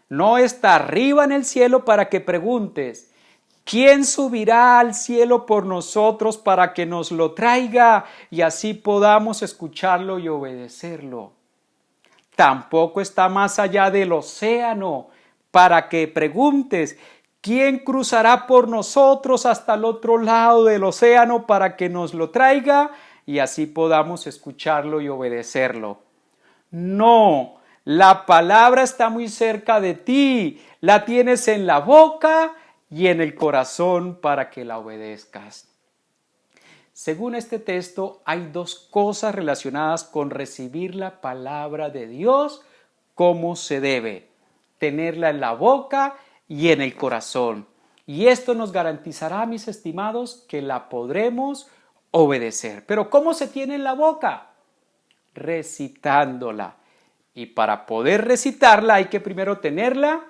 Speaker 3: No está arriba en el cielo para que preguntes, ¿quién subirá al cielo por nosotros para que nos lo traiga y así podamos escucharlo y obedecerlo? Tampoco está más allá del océano para que preguntes, ¿quién cruzará por nosotros hasta el otro lado del océano para que nos lo traiga y así podamos escucharlo y obedecerlo? No, la palabra está muy cerca de ti, la tienes en la boca y en el corazón para que la obedezcas. Según este texto, hay dos cosas relacionadas con recibir la palabra de Dios como se debe: tenerla en la boca y en el corazón. Y esto nos garantizará, mis estimados, que la podremos obedecer. Pero ¿cómo se tiene en la boca? Recitándola. Y para poder recitarla hay que primero tenerla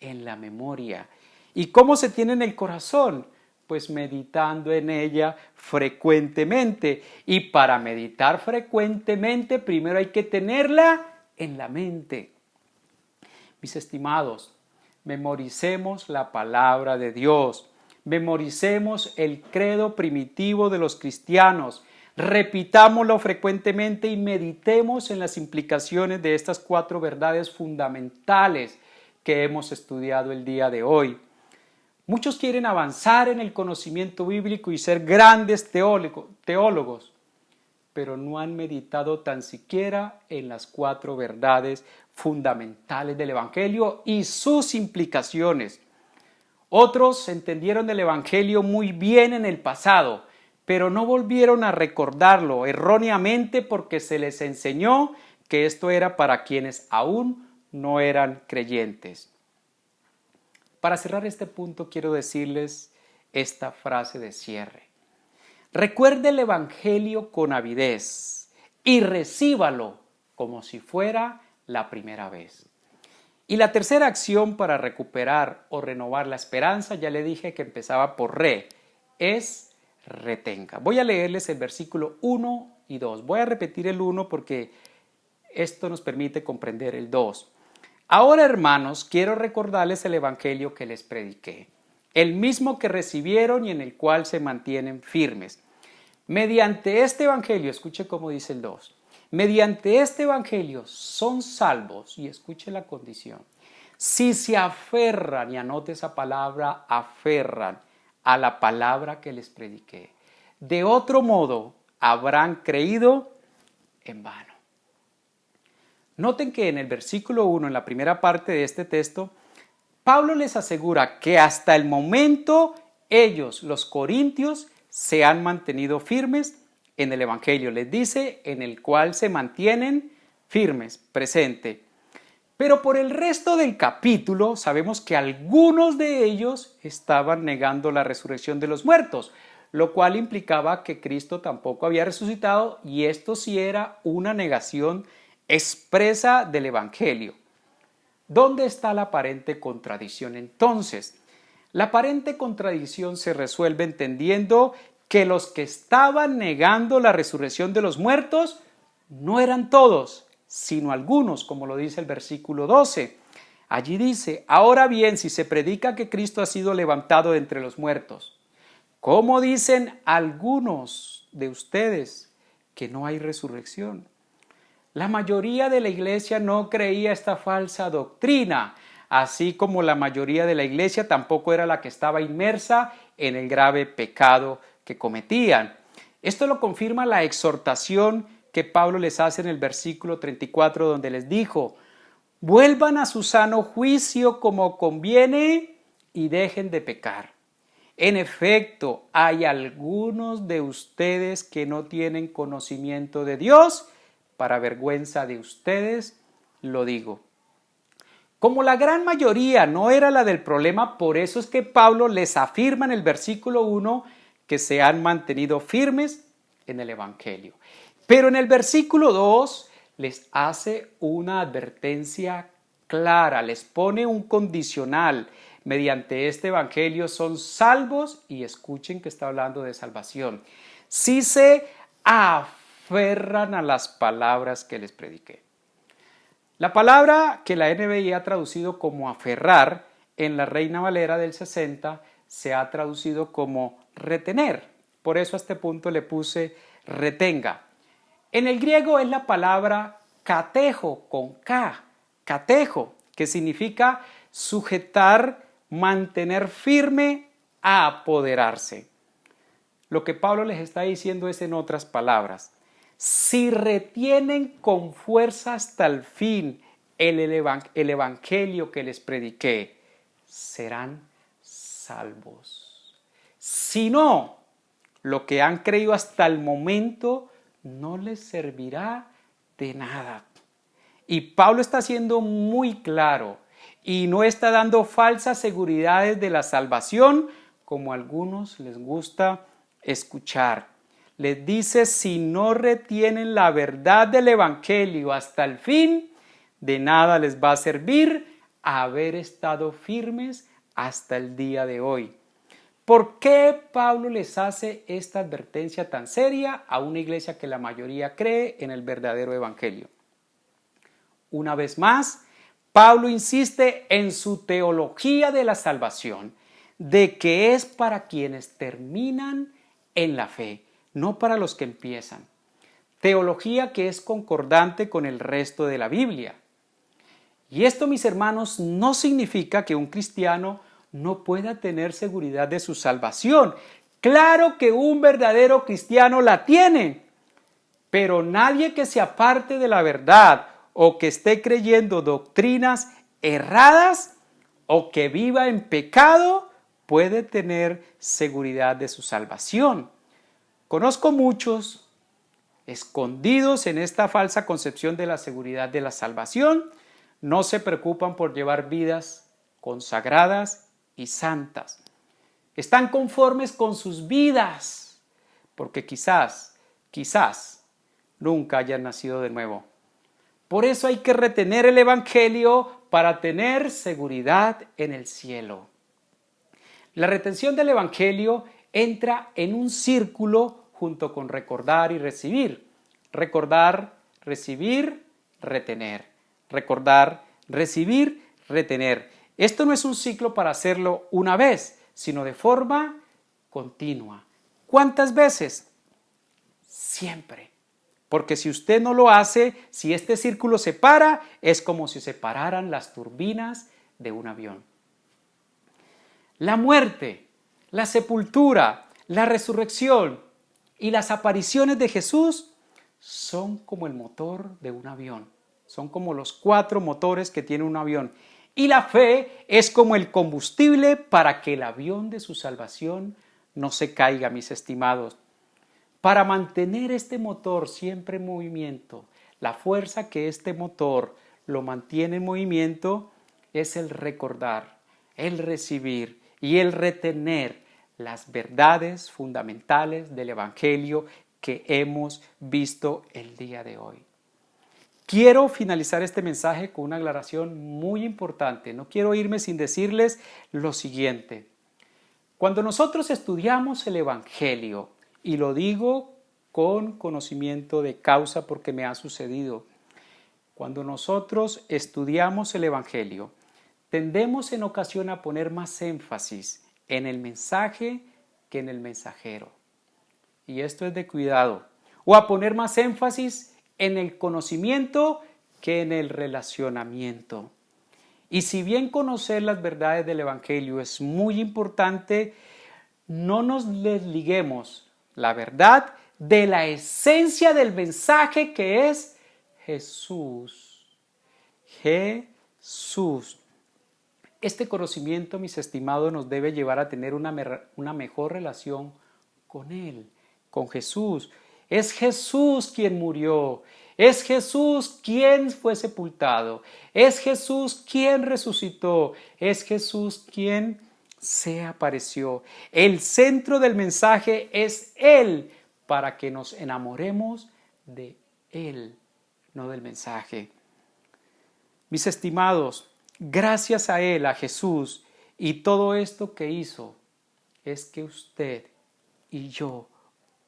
Speaker 3: en la memoria. ¿Y cómo se tiene en el corazón? Pues meditando en ella frecuentemente. Y para meditar frecuentemente, primero hay que tenerla en la mente. Mis estimados, memoricemos la palabra de Dios. Memoricemos el credo primitivo de los cristianos. Repitámoslo frecuentemente y meditemos en las implicaciones de estas 4 verdades fundamentales que hemos estudiado el día de hoy. Muchos quieren avanzar en el conocimiento bíblico y ser grandes teólogos, pero no han meditado tan siquiera en las 4 verdades fundamentales del Evangelio y sus implicaciones. Otros entendieron el Evangelio muy bien en el pasado, pero no volvieron a recordarlo erróneamente porque se les enseñó que esto era para quienes aún no eran creyentes. Para cerrar este punto quiero decirles esta frase de cierre. Recuerde el Evangelio con avidez y recíbalo como si fuera la primera vez. Y la tercera acción para recuperar o renovar la esperanza, ya le dije que empezaba por es retenga. Voy a leerles el versículo 1 y 2. Voy a repetir el 1 porque esto nos permite comprender el 2. Ahora, hermanos, quiero recordarles el evangelio que les prediqué, el mismo que recibieron y en el cual se mantienen firmes. Mediante este evangelio, escuche cómo dice el 2, mediante este evangelio son salvos, y escuche la condición, si se aferran, y anote esa palabra, aferran a la palabra que les prediqué. De otro modo, habrán creído en vano. Noten que en el versículo 1, en la primera parte de este texto, Pablo les asegura que hasta el momento ellos, los corintios, se han mantenido firmes en el Evangelio. Les dice en el cual se mantienen firmes, presente. Pero por el resto del capítulo sabemos que algunos de ellos estaban negando la resurrección de los muertos, lo cual implicaba que Cristo tampoco había resucitado y esto sí era una negación expresa del Evangelio. ¿Dónde está la aparente contradicción entonces? La aparente contradicción se resuelve entendiendo que los que estaban negando la resurrección de los muertos no eran todos, sino algunos, como lo dice el versículo 12. Allí dice, ahora bien, si se predica que Cristo ha sido levantado de entre los muertos, ¿cómo dicen algunos de ustedes que no hay resurrección? La mayoría de la iglesia no creía esta falsa doctrina, así como la mayoría de la iglesia tampoco era la que estaba inmersa en el grave pecado que cometían. Esto lo confirma la exhortación que Pablo les hace en el versículo 34, donde les dijo: vuelvan a su sano juicio como conviene y dejen de pecar. En efecto, hay algunos de ustedes que no tienen conocimiento de Dios. Para vergüenza de ustedes lo digo. Como la gran mayoría no era la del problema, por eso es que Pablo les afirma en el versículo 1 que se han mantenido firmes en el Evangelio. Pero en el versículo 2 les hace una advertencia clara, les pone un condicional. Mediante este Evangelio son salvos, y escuchen que está hablando de salvación, si se aferran a las palabras que les prediqué. La palabra que la NBI ha traducido como aferrar, en la Reina Valera del 60 se ha traducido como retener. Por eso a este punto le puse retenga. En el griego es la palabra katejo, con K, katejo, que significa sujetar, mantener firme, apoderarse. Lo que Pablo les está diciendo es, en otras palabras, si retienen con fuerza hasta el fin el evangelio que les prediqué, serán salvos. Si no, lo que han creído hasta el momento no les servirá de nada. Y Pablo está siendo muy claro y no está dando falsas seguridades de la salvación, como a algunos les gusta escuchar. Les dice: si no retienen la verdad del Evangelio hasta el fin, de nada les va a servir haber estado firmes hasta el día de hoy. ¿Por qué Pablo les hace esta advertencia tan seria a una iglesia que la mayoría cree en el verdadero Evangelio? Una vez más, Pablo insiste en su teología de la salvación, de que es para quienes terminan en la fe, no para los que empiezan. Teología que es concordante con el resto de la Biblia. Y esto, mis hermanos, no significa que un cristiano no pueda tener seguridad de su salvación. Claro que un verdadero cristiano la tiene, pero nadie que se aparte de la verdad o que esté creyendo doctrinas erradas o que viva en pecado puede tener seguridad de su salvación. Conozco muchos escondidos en esta falsa concepción de la seguridad de la salvación. No se preocupan por llevar vidas consagradas y santas. Están conformes con sus vidas, porque quizás nunca hayan nacido de nuevo. Por eso hay que retener el Evangelio para tener seguridad en el cielo. La retención del Evangelio entra en un círculo junto con recordar y recibir. Recordar, recibir, retener. Recordar, recibir, retener. Esto no es un ciclo para hacerlo una vez, sino de forma continua. ¿Cuántas veces? Siempre. Porque si usted no lo hace, si este círculo se para, es como si se pararan las turbinas de un avión. La muerte, la sepultura, la resurrección y las apariciones de Jesús son como el motor de un avión. Son como los 4 motores que tiene un avión. Y la fe es como el combustible para que el avión de su salvación no se caiga, mis estimados. Para mantener este motor siempre en movimiento, la fuerza que este motor lo mantiene en movimiento es el recordar, el recibir y el retener las verdades fundamentales del Evangelio que hemos visto el día de hoy. Quiero finalizar este mensaje con una aclaración muy importante. No quiero irme sin decirles lo siguiente. Cuando nosotros estudiamos el Evangelio, y lo digo con conocimiento de causa porque me ha sucedido, cuando nosotros estudiamos el Evangelio, tendemos en ocasión a poner más énfasis en el mensaje que en el mensajero. Y esto es de cuidado. O a poner más énfasis en el conocimiento que en el relacionamiento. Y si bien conocer las verdades del Evangelio es muy importante, no nos desliguemos la verdad de la esencia del mensaje que es Jesús. Jesús. Este conocimiento, mis estimados, nos debe llevar a tener una mejor relación con Él, con Jesús. Es Jesús quien murió. Es Jesús quien fue sepultado. Es Jesús quien resucitó. Es Jesús quien se apareció. El centro del mensaje es Él, para que nos enamoremos de Él, no del mensaje. Mis estimados, gracias a Él, a Jesús, y todo esto que hizo, es que usted y yo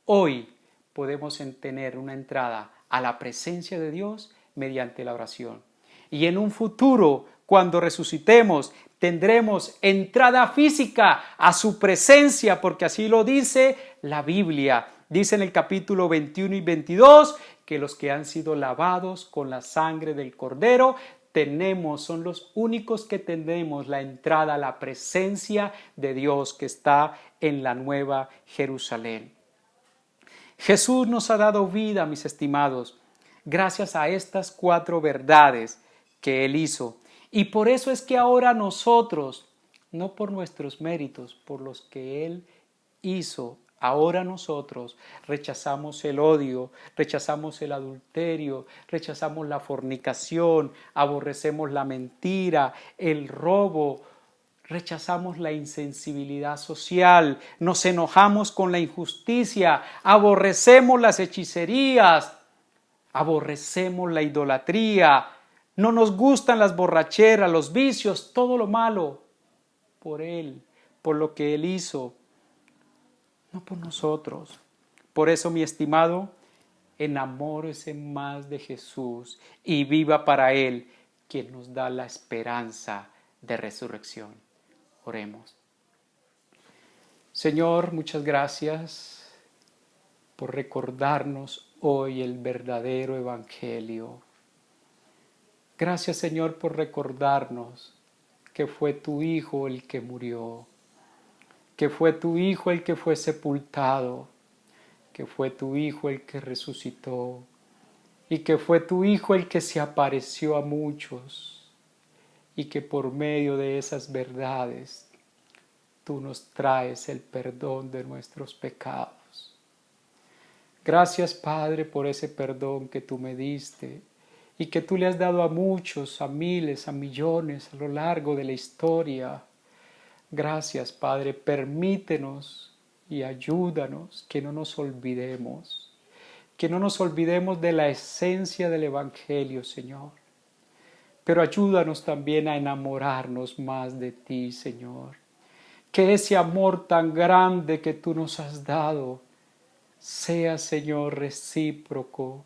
Speaker 3: hoy podemos tener una entrada a la presencia de Dios mediante la oración. Y en un futuro, cuando resucitemos, tendremos entrada física a su presencia, porque así lo dice la Biblia. Dice en el capítulo 21 y 22 que los que han sido lavados con la sangre del Cordero son los únicos que tenemos la entrada a la presencia de Dios que está en la Nueva Jerusalén. Jesús nos ha dado vida, mis estimados, gracias a estas 4 verdades que Él hizo. Y por eso es que ahora nosotros, no por nuestros méritos, por los que Él hizo, ahora nosotros rechazamos el odio, rechazamos el adulterio, rechazamos la fornicación, aborrecemos la mentira, el robo, rechazamos la insensibilidad social, nos enojamos con la injusticia, aborrecemos las hechicerías, aborrecemos la idolatría, no nos gustan las borracheras, los vicios, todo lo malo, por Él, por lo que Él hizo, no por nosotros. Por eso, mi estimado, enamórese más de Jesús y viva para Él, quien nos da la esperanza de resurrección. Oremos. Señor, muchas gracias por recordarnos hoy el verdadero evangelio. Gracias, Señor, por recordarnos que fue tu Hijo el que murió, que fue tu Hijo el que fue sepultado, que fue tu Hijo el que resucitó y que fue tu Hijo el que se apareció a muchos y que por medio de esas verdades tú nos traes el perdón de nuestros pecados. Gracias, Padre, por ese perdón que tú me diste y que tú le has dado a muchos, a miles, a millones a lo largo de la historia. Gracias, Padre, permítenos y ayúdanos que no nos olvidemos de la esencia del Evangelio, Señor. Pero ayúdanos también a enamorarnos más de ti, Señor. Que ese amor tan grande que tú nos has dado sea, Señor, recíproco.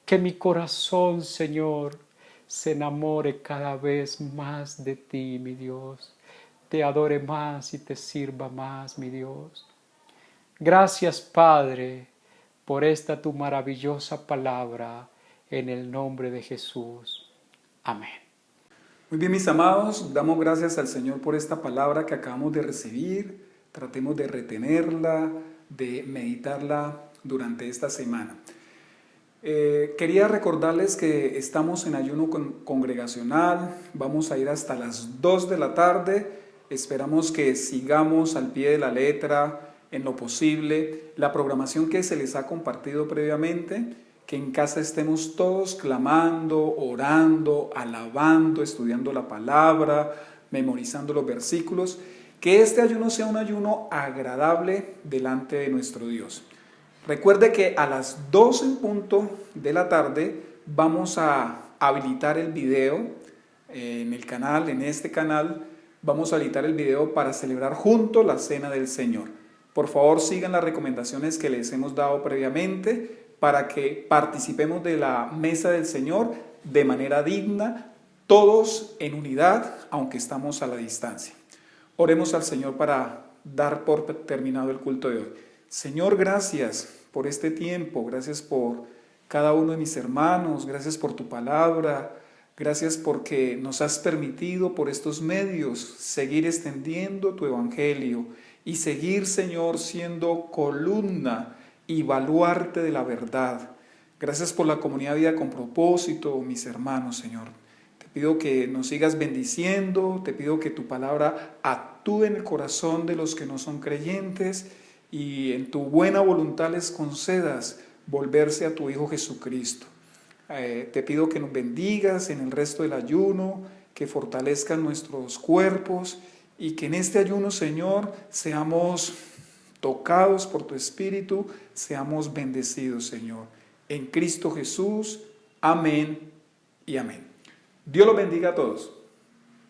Speaker 3: Que mi corazón, Señor, se enamore cada vez más de ti, mi Dios. Te adore más y te sirva más, mi Dios. Gracias, Padre, por esta tu maravillosa palabra, en el nombre de Jesús. Amén.
Speaker 4: Muy bien, mis amados, damos gracias al Señor por esta palabra que acabamos de recibir. Tratemos de retenerla, de meditarla durante esta semana. Quería recordarles que estamos en ayuno congregacional, vamos a ir hasta las 2 de la tarde, esperamos que sigamos al pie de la letra en lo posible la programación que se les ha compartido previamente, que en casa estemos todos clamando, orando, alabando, estudiando la palabra, memorizando los versículos, que este ayuno sea un ayuno agradable delante de nuestro Dios. Recuerde que a las 2 en punto de la tarde vamos a habilitar el video en el canal, en este canal, vamos a habilitar el video para celebrar juntos la Cena del Señor. Por favor, sigan las recomendaciones que les hemos dado previamente para que participemos de la mesa del Señor de manera digna, todos en unidad, aunque estamos a la distancia. Oremos al Señor para dar por terminado el culto de hoy. Señor, gracias por este tiempo, gracias por cada uno de mis hermanos, gracias por tu palabra, gracias porque nos has permitido por estos medios seguir extendiendo tu evangelio y seguir, Señor, siendo columna y baluarte de la verdad. Gracias por la comunidad Vida con Propósito, mis hermanos, Señor. Te pido que nos sigas bendiciendo, te pido que tu palabra actúe en el corazón de los que no son creyentes y en tu buena voluntad les concedas volverse a tu Hijo Jesucristo. Te pido que nos bendigas en el resto del ayuno, que fortalezcan nuestros cuerpos y que en este ayuno, Señor, seamos tocados por tu Espíritu, seamos bendecidos, Señor. En Cristo Jesús, amén y amén. Dios los bendiga a todos.